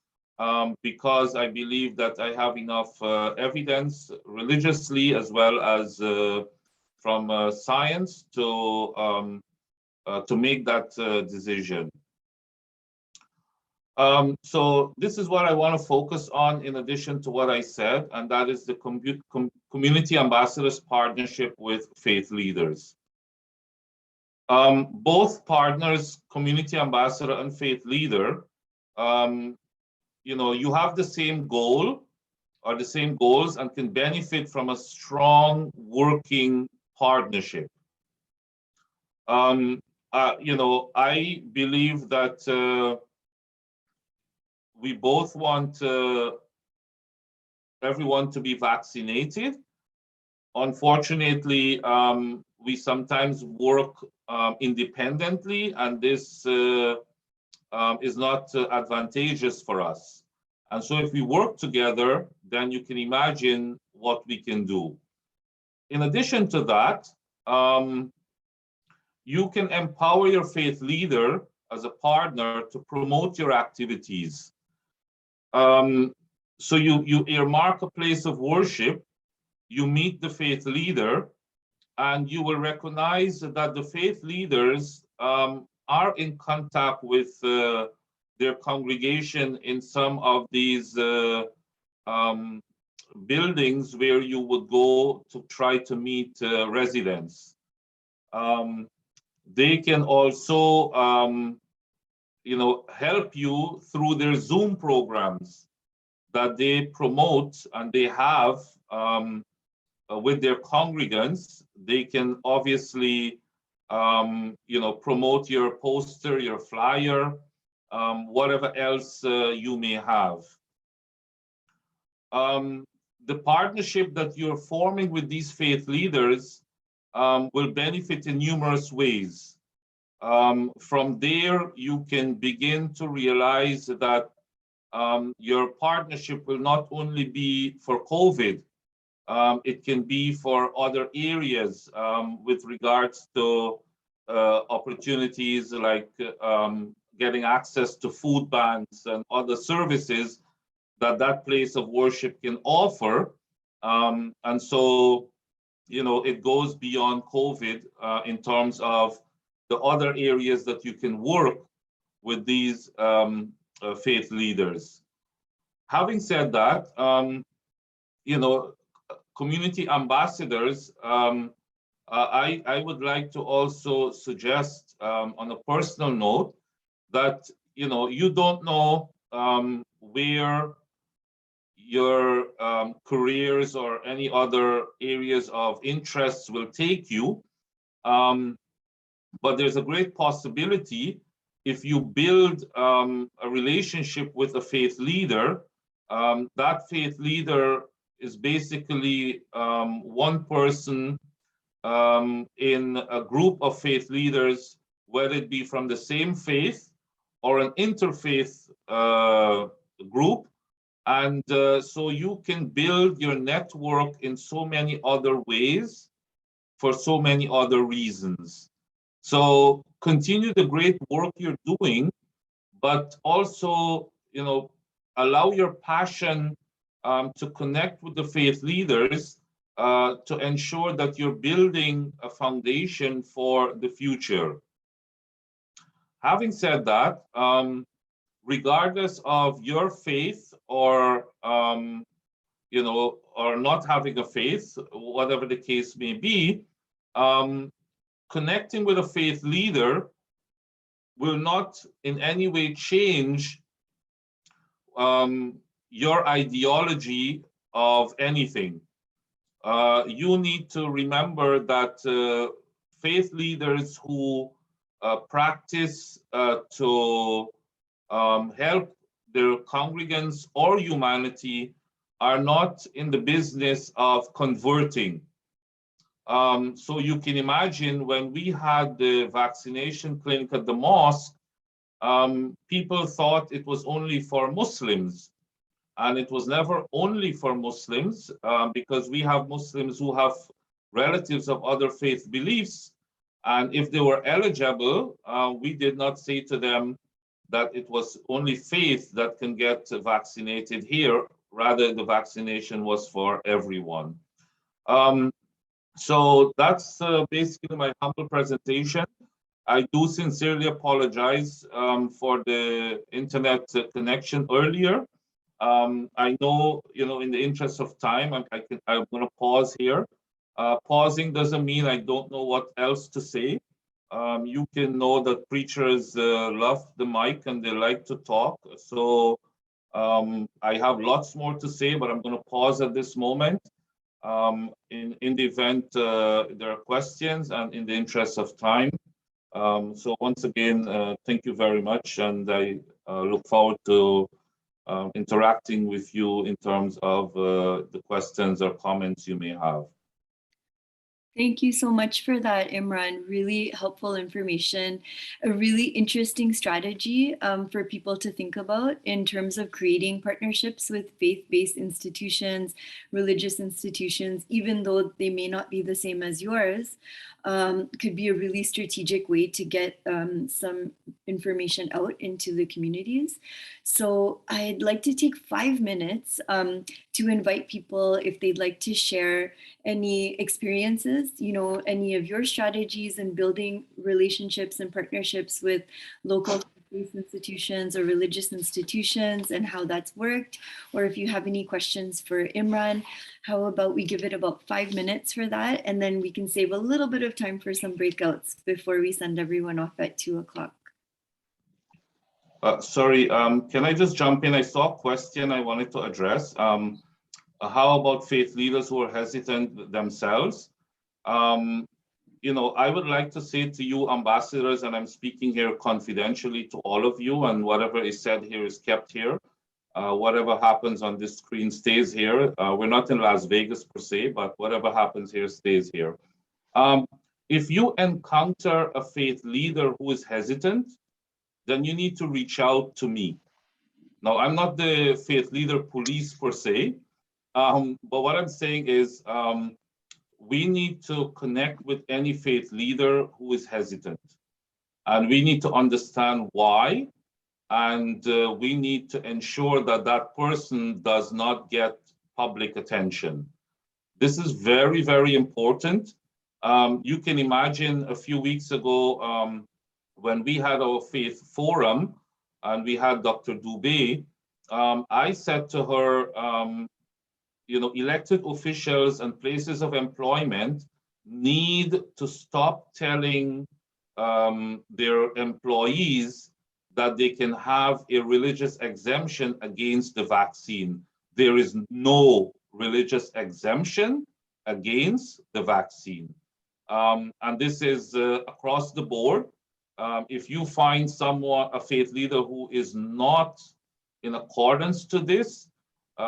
because I believe that I have enough evidence religiously as well as from science to make that decision. So this is what I want to focus on in addition to what I said, and that is the Community Ambassadors Partnership with Faith Leaders. Both partners, Community Ambassador and Faith Leader, you have the same goal or the same goals and can benefit from a strong working partnership. I believe that we both want everyone to be vaccinated. Unfortunately, we sometimes work independently, and this is not advantageous for us. And so if we work together, then you can imagine what we can do. In addition to that, you can empower your faith leader as a partner to promote your activities. So you earmark a place of worship, you meet the faith leader, and you will recognize that the faith leaders are in contact with their congregation in some of these buildings where you would go to try to meet residents. They can also help you through their Zoom programs that they promote and they have with their congregants. They can obviously promote your poster, your flyer, whatever else you may have. The partnership that you're forming with these faith leaders will benefit in numerous ways. From there, you can begin to realize that your partnership will not only be for COVID. It can be for other areas with regards to opportunities like getting access to food banks and other services that place of worship can offer. And so, you know, it goes beyond COVID in terms of the other areas that you can work with these faith leaders. Having said that, you know, community ambassadors, I would like to also suggest on a personal note that, you know, you don't know where your careers or any other areas of interests will take you. But there's a great possibility if you build a relationship with a faith leader, that faith leader is basically one person in a group of faith leaders, whether it be from the same faith or an interfaith group. And so you can build your network in so many other ways for so many other reasons. So continue the great work you're doing, but also, you know, allow your passion to connect with the faith leaders to ensure that you're building a foundation for the future. Having said that, regardless of your faith or, you know, or not having a faith, whatever the case may be, connecting with a faith leader will not in any way change your ideology of anything. You need to remember that faith leaders who practice to help their congregants or humanity are not in the business of converting. So you can imagine when we had the vaccination clinic at the mosque, people thought it was only for Muslims. And it was never only for Muslims, because we have Muslims who have relatives of other faith beliefs. And if they were eligible, we did not say to them that it was only faith that can get vaccinated here. Rather, the vaccination was for everyone. So that's basically my humble presentation. I do sincerely apologize for the internet connection earlier. I know, you know, in the interest of time, I'm going to pause here. Pausing doesn't mean I don't know what else to say. You can know that preachers love the mic and they like to talk. So I have lots more to say, but I'm going to pause at this moment. In the event there are questions and in the interest of time. So once again, thank you very much. And I look forward to interacting with you in terms of the questions or comments you may have. Thank you so much for that, Imran. Really helpful information, a really interesting strategy for people to think about in terms of creating partnerships with faith-based institutions, religious institutions, even though they may not be the same as yours, could be a really strategic way to get some information out into the communities. So I'd like to take 5 minutes to invite people if they'd like to share any experiences, you know, any of your strategies in building relationships and partnerships with local faith institutions or religious institutions and how that's worked, or if you have any questions for Imran, how about we give it about 5 minutes for that, and then we can save a little bit of time for some breakouts before we send everyone off at 2 o'clock. Sorry, can I just jump in? I saw a question I wanted to address. How about faith leaders who are hesitant themselves? You know, I would like to say to you, ambassadors, and I'm speaking here confidentially to all of you, and whatever is said here is kept here. Whatever happens on this screen stays here. We're not in Las Vegas per se, but whatever happens here stays here. If you encounter a faith leader who is hesitant, then you need to reach out to me. Now, I'm not the faith leader police per se, But what I'm saying is we need to connect with any faith leader who is hesitant. And we need to understand why. And we need to ensure that that person does not get public attention. This is very, very important. You can imagine a few weeks ago when we had our faith forum and we had Dr. Dubé, I said to her, elected officials and places of employment need to stop telling their employees that they can have a religious exemption against the vaccine. There is no religious exemption against the vaccine. And this is across the board. If you find someone, a faith leader who is not in accordance to this,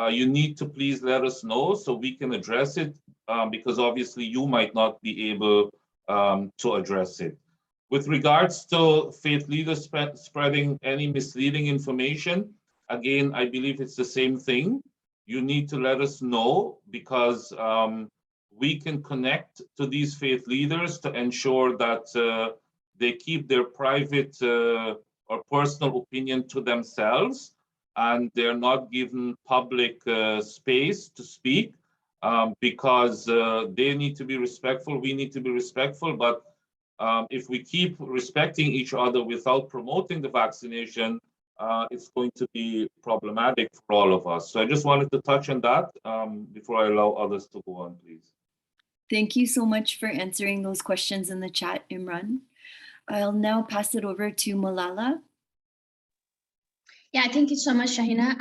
you need to please let us know so we can address it, because obviously you might not be able to address it. With regards to faith leaders spreading any misleading information, again, I believe it's the same thing. You need to let us know because we can connect to these faith leaders to ensure that they keep their private or personal opinion to themselves and they're not given public space to speak because they need to be respectful, we need to be respectful, but if we keep respecting each other without promoting the vaccination, it's going to be problematic for all of us. So I just wanted to touch on that before I allow others to go on, please. Thank you so much for answering those questions in the chat, Imran. I'll now pass it over to Malala. Yeah, thank you so much, Shahina.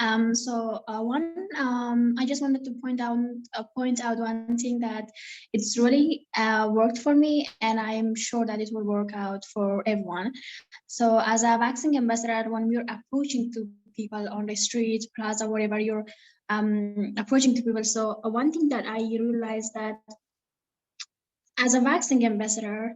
I just wanted to point out one thing that it's really worked for me, and I'm sure that it will work out for everyone. So, as a vaccine ambassador, when we're approaching to people on the street, plaza, wherever you're approaching to people, so one thing that I realized that as a vaccine ambassador,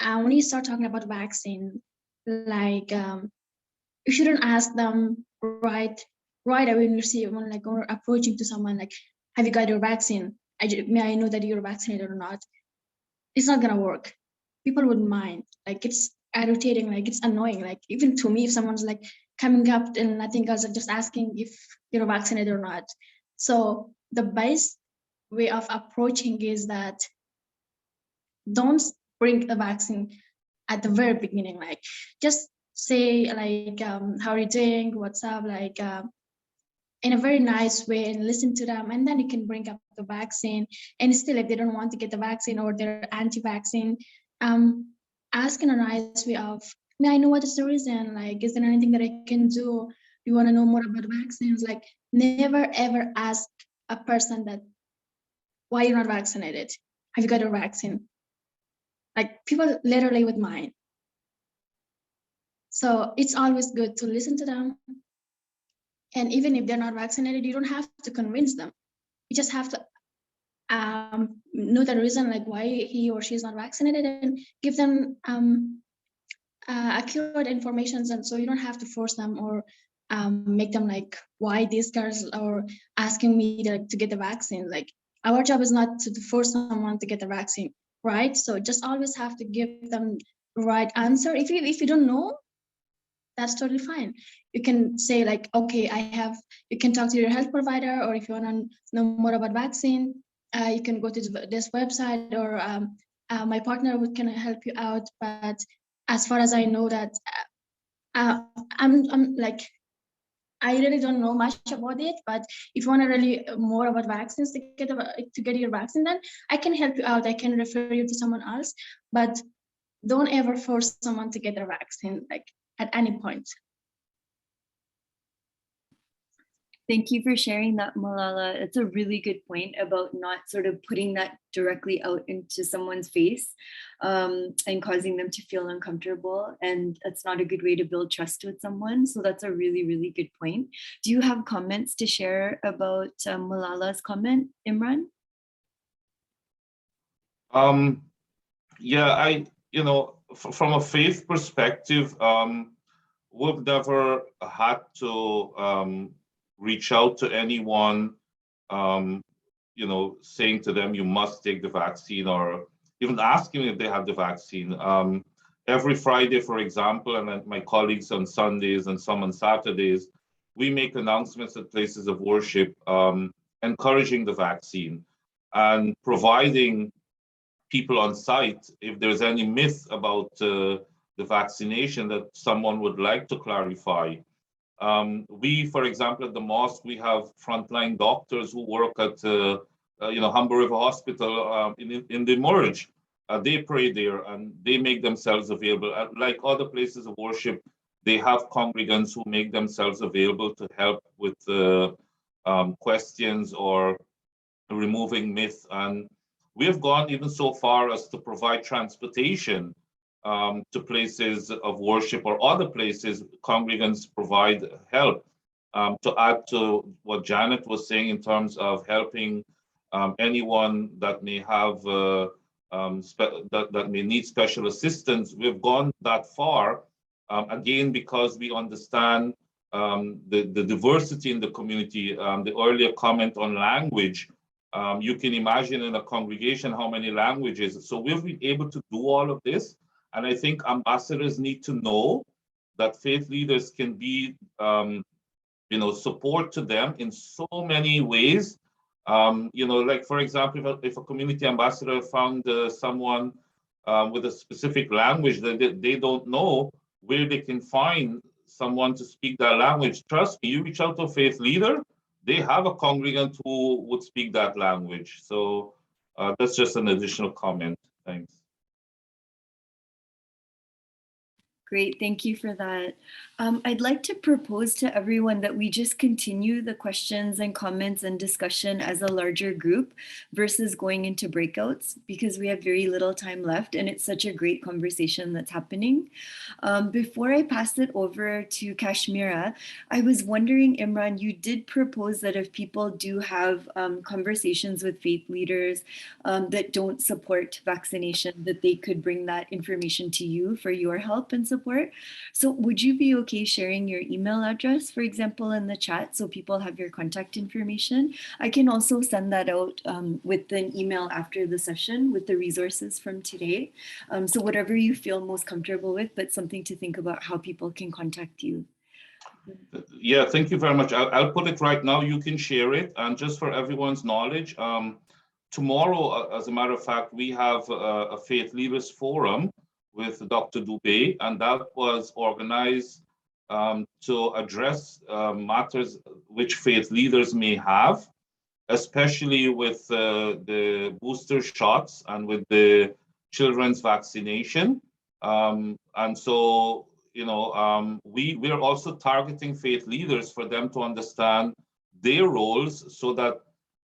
when you start talking about vaccine, like you shouldn't ask them right away when you see when like or approaching to someone like, have you got your vaccine? May I know that you're vaccinated or not? It's not gonna work. People wouldn't mind. Like it's irritating, like it's annoying. Like even to me, if someone's like coming up and nothing else, just asking if you're vaccinated or not. So the best way of approaching is that don't bring the vaccine at the very beginning, like just say like how are you doing, what's up, like in a very nice way, and listen to them, and then you can bring up the vaccine. And still, if they don't want to get the vaccine or they're anti-vaccine, ask in a nice way of, may I know what is the reason, like is there anything that I can do, you want to know more about vaccines? Like never ever ask a person that why you're not vaccinated, have you got your vaccine? Like people literally would mind. So it's always good to listen to them. And even if they're not vaccinated, you don't have to convince them. You just have to know the reason, like why he or she is not vaccinated, and give them accurate information. And so you don't have to force them or make them like, why these guys are asking me to get the vaccine. Like our job is not to force someone to get the vaccine, right? So just always have to give them the right answer. If you don't know, that's totally fine. You can say like, okay, you can talk to your health provider, or if you want to know more about vaccine, you can go to this website, or my partner can help you out. But as far as I know that I'm like, I really don't know much about it, but if you want to really more about vaccines to get your vaccine, then I can help you out. I can refer you to someone else, but don't ever force someone to get their vaccine, like at any point. Thank you for sharing that, Malala. It's a really good point about not sort of putting that directly out into someone's face and causing them to feel uncomfortable. And that's not a good way to build trust with someone. So that's a really, really good point. Do you have comments to share about Malala's comment, Imran? Yeah, from a faith perspective, we've never had to reach out to anyone saying to them, you must take the vaccine, or even asking if they have the vaccine. Every Friday, for example, and then my colleagues on Sundays and some on Saturdays, we make announcements at places of worship, encouraging the vaccine and providing people on site, if there's any myth about the vaccination that someone would like to clarify. We, for example, at the mosque, we have frontline doctors who work at, Humber River Hospital in the Merge. They pray there and they make themselves available. Like other places of worship, they have congregants who make themselves available to help with questions or removing myths. And we have gone even so far as to provide transportation to places of worship or other places. Congregants provide help. To add to what Janet was saying in terms of helping anyone that may have that may need special assistance, we've gone that far. Again, because we understand the diversity in the community. The earlier comment on language, you can imagine in a congregation how many languages. So we've been able to do all of this. And I think ambassadors need to know that faith leaders can be, support to them in so many ways. Like, for example, if a community ambassador found someone with a specific language that they don't know, where they can find someone to speak that language, trust me, you reach out to a faith leader, they have a congregant who would speak that language. So that's just an additional comment. Thanks. Great, thank you for that. I'd like to propose to everyone that we just continue the questions and comments and discussion as a larger group versus going into breakouts, because we have very little time left and it's such a great conversation that's happening. Before I pass it over to Kashmira, I was wondering, Imran, you did propose that if people do have conversations with faith leaders that don't support vaccination, that they could bring that information to you for your help and support. So would you be okay sharing your email address, for example, in the chat so people have your contact information? I can also send that out with an email after the session with the resources from today. So whatever you feel most comfortable with, but something to think about how people can contact you. Yeah, thank you very much. I'll put it right now. You can share it. And just for everyone's knowledge, tomorrow, as a matter of fact, we have a Faith Leaders Forum with Dr. Dubé, and that was organized to address matters which faith leaders may have, especially with the booster shots and with the children's vaccination. And so, we are also targeting faith leaders for them to understand their roles, so that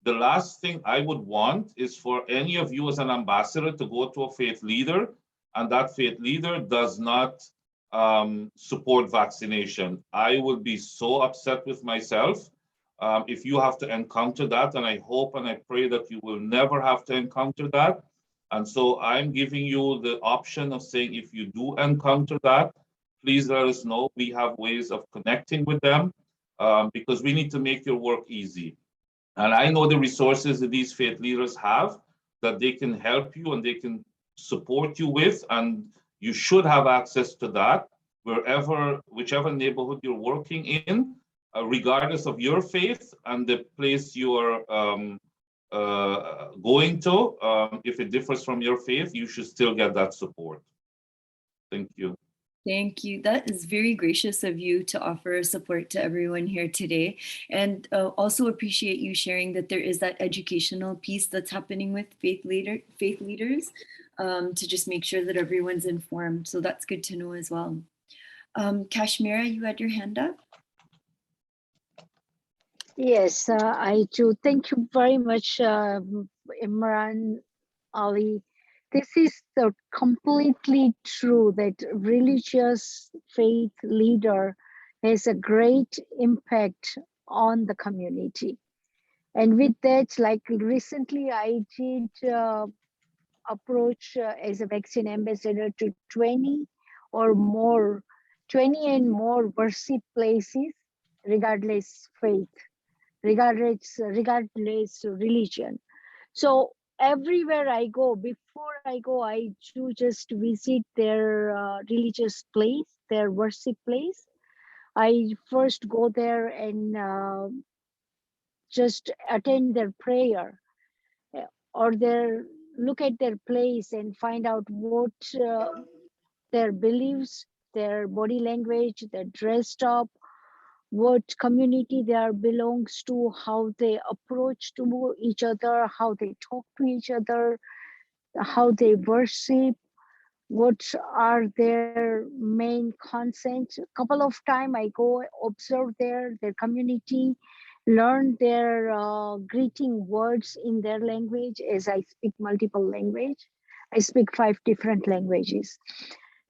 the last thing I would want is for any of you as an ambassador to go to a faith leader and that faith leader does not support vaccination. I would be so upset with myself if you have to encounter that, and I hope and I pray that you will never have to encounter that. And so I'm giving you the option of saying, if you do encounter that, please let us know. We have ways of connecting with them because we need to make your work easy. And I know the resources that these faith leaders have that they can help you and they can support you with, and you should have access to that whichever neighborhood you're working in, regardless of your faith and the place you are going to. If it differs from your faith, you should still get that support. Thank you. Thank you. That is very gracious of you to offer support to everyone here today. And also appreciate you sharing that there is that educational piece that's happening with faith leaders to just make sure that everyone's informed. So that's good to know as well. Kashmira, you had your hand up? Yes, I do. Thank you very much, Imran Ali. This is completely true that religious faith leader has a great impact on the community. And with that, like recently I did approach as a vaccine ambassador to 20 and more worship places, regardless faith. regardless religion. So everywhere I go, before I go, I do just visit their religious place, their worship place. I first go there and just attend their prayer, or their look at their place and find out what their beliefs, their body language, their dress up, what community they are belongs to, how they approach to each other, how they talk to each other, how they worship, what are their main concerns. A couple of time I go observe their community, learn their greeting words in their language, as I speak multiple language. I speak 5 different languages.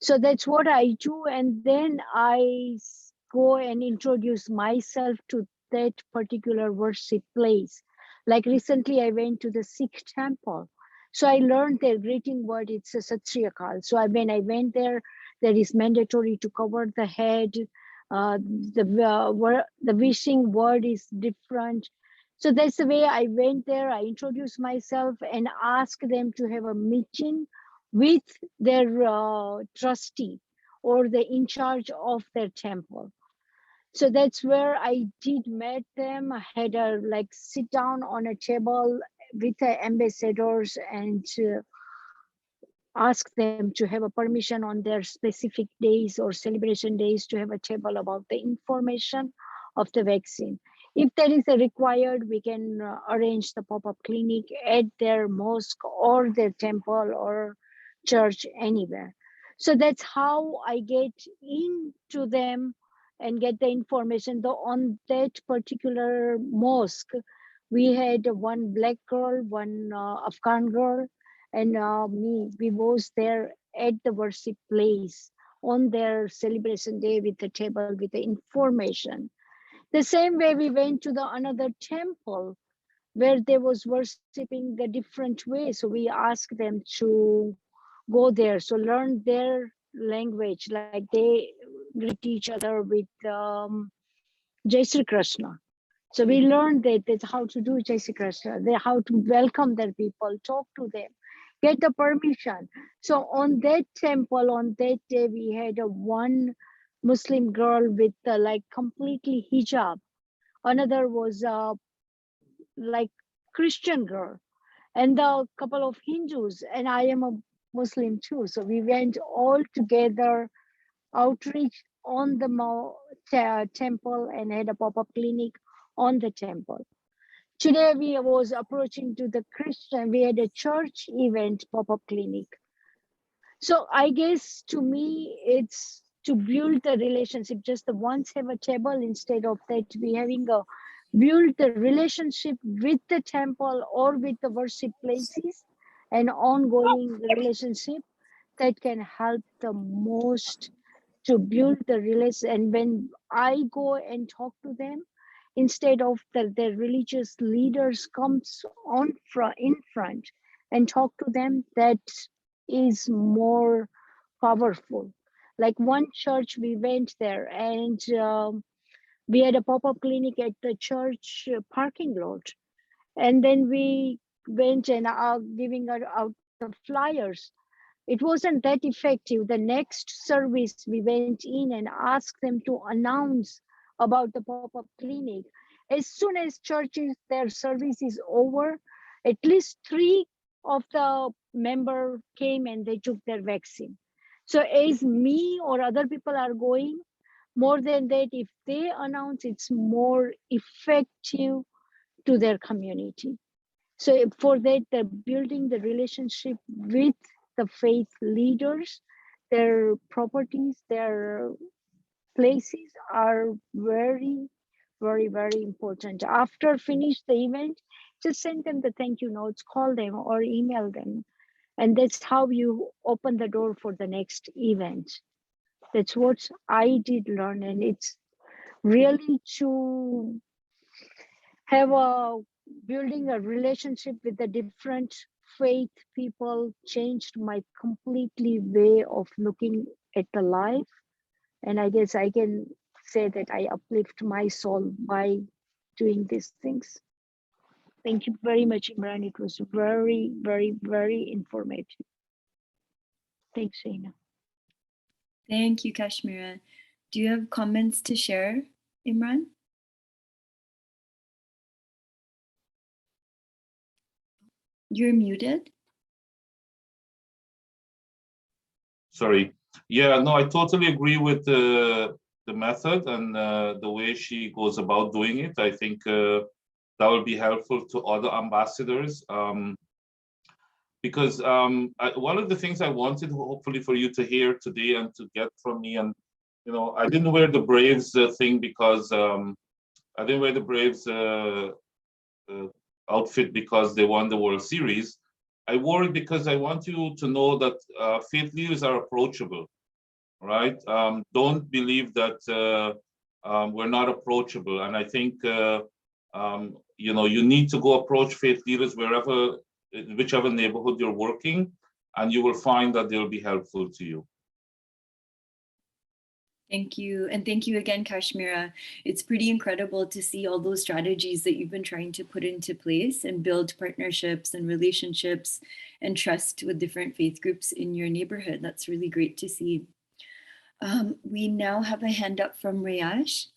So that's what I do. And then I go and introduce myself to that particular worship place. Like recently I went to the Sikh temple. So I learned their greeting word, it's a Sat Sri Akal. So when I went there, that is mandatory to cover the head. The wishing word is different. So that's the way I went there. I introduced myself and asked them to have a meeting with their trustee or the in charge of their temple. So that's where I did met them. I had a like sit down on a table with the ambassadors and ask them to have a permission on their specific days or celebration days to have a table about the information of the vaccine. If that is required, we can arrange the pop-up clinic at their mosque or their temple or church anywhere. So that's how I get into them and get the information. Though on that particular mosque, we had one black girl, one Afghan girl, and me. We was there at the worship place on their celebration day with the table with the information. The same way we went to the another temple where they was worshiping the different way. So we asked them to go there, so learn their language, like they greet each other with Jai Sri Krishna. So we learned that that's how to do Jai Sri Krishna, how to welcome their people, talk to them, get the permission. So on that temple, on that day, we had a one Muslim girl with like completely hijab. Another was like Christian girl, and a couple of Hindus, and I am a Muslim too. So we went all together, outreach on the temple, and had a pop-up clinic on the temple. Today we was approaching to the Christian, we had a church event pop-up clinic. So I guess to me, it's to build the relationship, just the once have a table instead of that we having a build the relationship with the temple or with the worship places, and ongoing relationship that can help the most to build the relation. And when I go and talk to them, instead of their religious leaders comes in front and talk to them, that is more powerful. Like one church, we went there and we had a pop-up clinic at the church parking lot. And then we went and giving out the flyers. It wasn't that effective. The next service, we went in and asked them to announce about the pop-up clinic. As soon as churches, their service is over, at least 3 of the member came and they took their vaccine. So as me or other people are going, more than that, if they announce, it's more effective to their community. So for that, they're building the relationship with the faith leaders, their properties, their places are very, very, very important. After finish the event, just send them the thank you notes, call them or email them. And that's how you open the door for the next event. That's what I did learn. And it's really to have building a relationship with the different faith people changed my completely way of looking at the life. And I guess I can say that I uplift my soul by doing these things. Thank you very much, Imran. It was very, very, very informative. Thanks, Shaina. Thank you, Kashmira. Do you have comments to share, Imran? You're muted. Sorry. Yeah, no, I totally agree with the method and the way she goes about doing it. I think that will be helpful to other ambassadors. Because one of the things I wanted, hopefully, for you to hear today and to get from me, and I didn't wear the Braves thing because I didn't wear the Braves outfit because they won the World Series. I wore it because I want you to know that faith leaders are approachable, right? Don't believe that we're not approachable, and I think you need to go approach faith leaders whichever neighborhood you're working, and you will find that they'll be helpful to you. Thank you. And thank you again, Kashmira. It's pretty incredible to see all those strategies that you've been trying to put into place and build partnerships and relationships and trust with different faith groups in your neighborhood. That's really great to see. We now have a hand up from Riyash.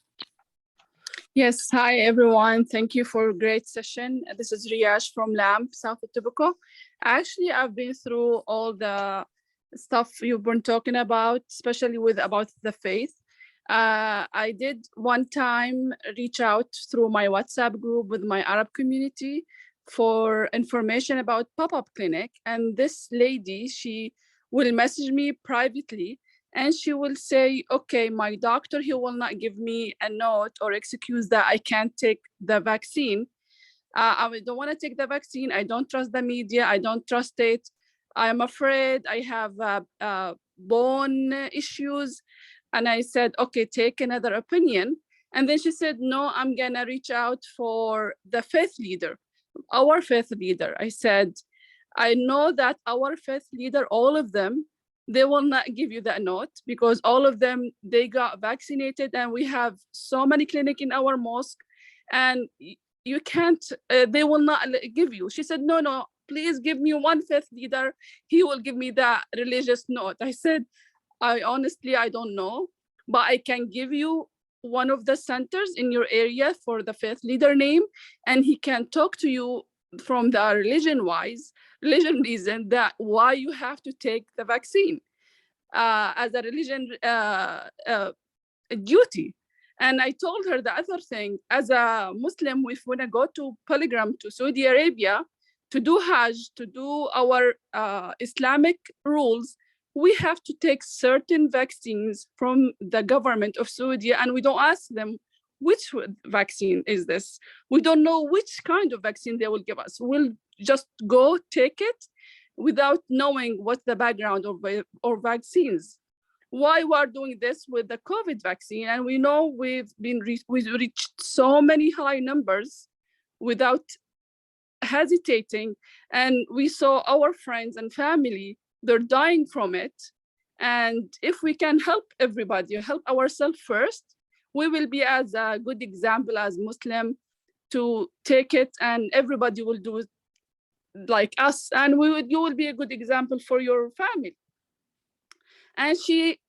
Yes, hi everyone. Thank you for a great session. This is Riyash from LAMP, South Etobicoke. Actually, I've been through all the stuff you've been talking about, especially about the faith. I did one time reach out through my WhatsApp group with my Arab community for information about pop-up clinic. And this lady, she will message me privately and she will say, okay, my doctor, he will not give me a note or excuse that I can't take the vaccine. I don't want to take the vaccine. I don't trust the media. I don't trust it. I'm afraid I have bone issues. And I said, okay, take another opinion. And then she said, no, I'm going to reach out for the faith leader, our faith leader. I said, I know that our faith leader, all of them, they will not give you that note because all of them, they got vaccinated and we have so many clinics in our mosque and you can't, they will not give you. She said, no, please give me one faith leader. He will give me the religious note. I said, I honestly don't know, but I can give you one of the centers in your area for the faith leader name, and he can talk to you from the religion reason that why you have to take the vaccine as a religion duty. And I told her the other thing, as a Muslim, if we want to go to pilgrim to Saudi Arabia, to do Hajj, to do our Islamic rules, we have to take certain vaccines from the government of Saudi, and we don't ask them, which vaccine is this? We don't know which kind of vaccine they will give us. We'll just go take it without knowing what's the background of vaccines. Why we're doing this with the COVID vaccine, and we know we've reached so many high numbers without hesitating, and we saw our friends and family, they're dying from it. And if we can help everybody, help ourselves first, we will be as a good example as Muslim to take it, and everybody will do it like us, and you will be a good example for your family. And she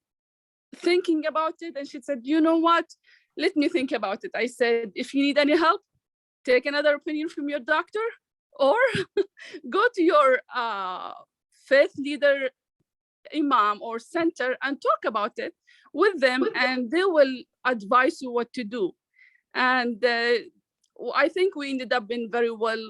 thinking about it, and she said, you know what, let me think about it. I said, if you need any help, take another opinion from your doctor, or go to your faith leader, imam or center, and talk about it with them, and they will advise you what to do. And I think we ended up in very well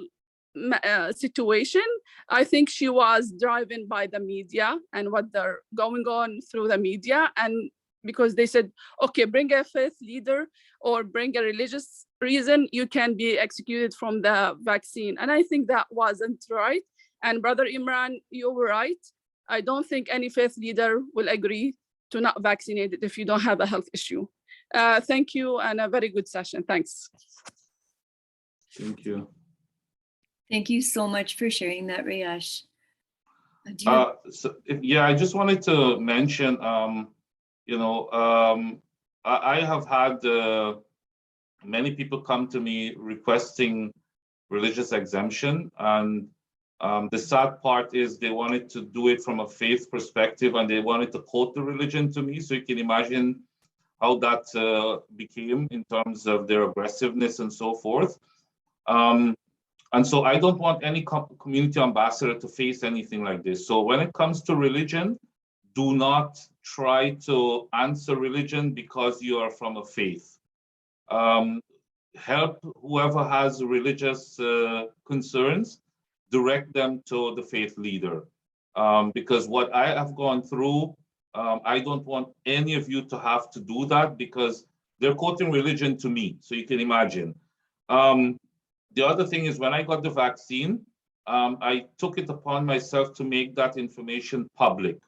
situation. I think she was driven by the media and what they're going on through the media, and because they said, okay, bring a faith leader or bring a religious reason, you can be executed from the vaccine. And I think that wasn't right. And Brother Imran, you were right. I don't think any faith leader will agree to not vaccinate it if you don't have a health issue. Thank you, and a very good session. Thanks. Thank you. Thank you so much for sharing that, Riyash. I just wanted to mention, I have had many people come to me requesting religious exemption, and the sad part is they wanted to do it from a faith perspective, and they wanted to quote the religion to me. So you can imagine how that became in terms of their aggressiveness and so forth. And so I don't want any community ambassador to face anything like this. So when it comes to religion, do not try to answer religion because you are from a faith. Help whoever has religious concerns, direct them to the faith leader. Because what I have gone through, I don't want any of you to have to do that, because they're quoting religion to me, so you can imagine. The other thing is, when I got the vaccine, I took it upon myself to make that information public.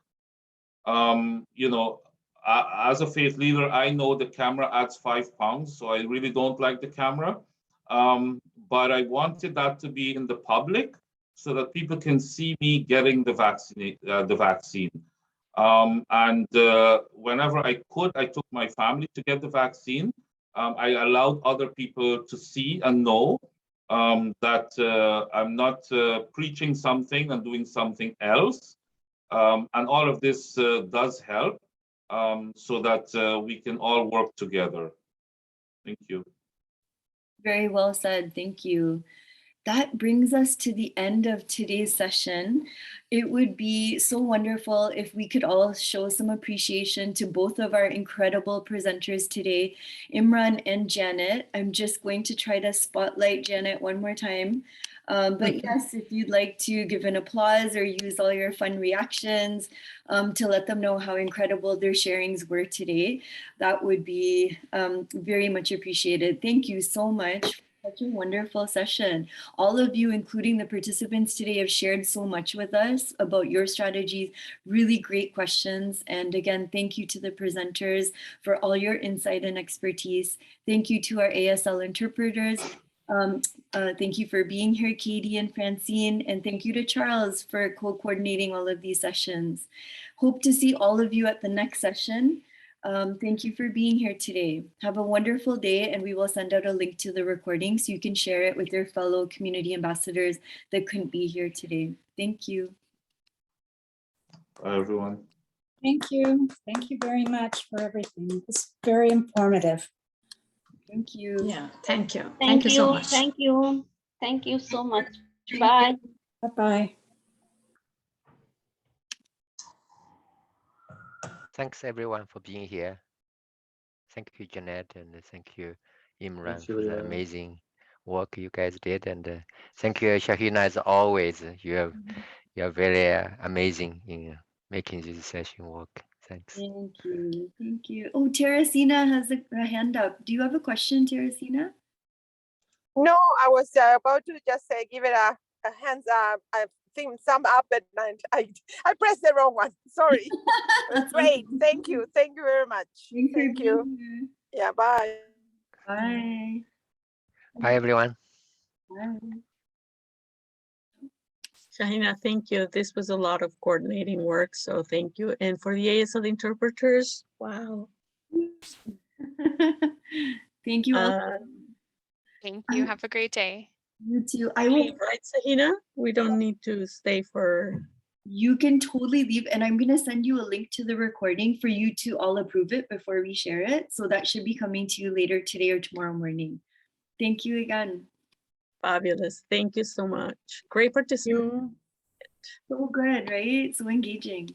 You know, as a faith leader, I know the camera adds 5 pounds, so I really don't like the camera. But I wanted that to be in the public so that people can see me getting the vaccine. And whenever I could, I took my family to get the vaccine. I allowed other people to see and know that I'm not preaching something and doing something else. And all of this does help so that we can all work together. Thank you. Very well said. Thank you. That brings us to the end of today's session. It would be so wonderful if we could all show some appreciation to both of our incredible presenters today, Imran and Janet. I'm just going to try to spotlight Janet one more time. But yes, if you'd like to give an applause or use all your fun reactions to let them know how incredible their sharings were today, that would be very much appreciated. Thank you so much. Such a wonderful session. All of you, including the participants today, have shared so much with us about your strategies. Really great questions. And again, thank you to the presenters for all your insight and expertise. Thank you to our ASL interpreters. Thank you for being here, Katie and Francine. And thank you to Charles for co-coordinating all of these sessions. Hope to see all of you at the next session. Thank you for being here today. Have a wonderful day, and we will send out a link to the recording so you can share it with your fellow community ambassadors that couldn't be here today. Thank you. Bye, everyone. Thank you. Thank you very much for everything. It's very informative. Thank you. Yeah, thank you. Thank you so much. Thank you. Thank you so much. Bye. Bye-bye. Thanks everyone for being here. Thank you, Janet, and thank you, Imran, Thank you, for the amazing work you guys did. And thank you, Shahina, as always. You're very amazing in making this session work. Thanks. Thank you. Thank you. Oh, Teresina has a hand up. Do you have a question, Teresina? No, I was about to just give it a hands up. I think thumb up, and I pressed the wrong one. Sorry. That's great. Thank you. Thank you very much. Thank you. Yeah. Bye. Bye. Bye, everyone. Bye. Shahina, thank you. This was a lot of coordinating work, so thank you. And for the ASL interpreters, wow. Thank you all. Thank you. Have a great day. You too. I will. Right, Shahina? We don't need to stay for. You can totally leave, and I'm going to send you a link to the recording for you to all approve it before we share it. So that should be coming to you later today or tomorrow morning. Thank you again. Fabulous. Thank you so much. Great participation. So good, right? So engaging.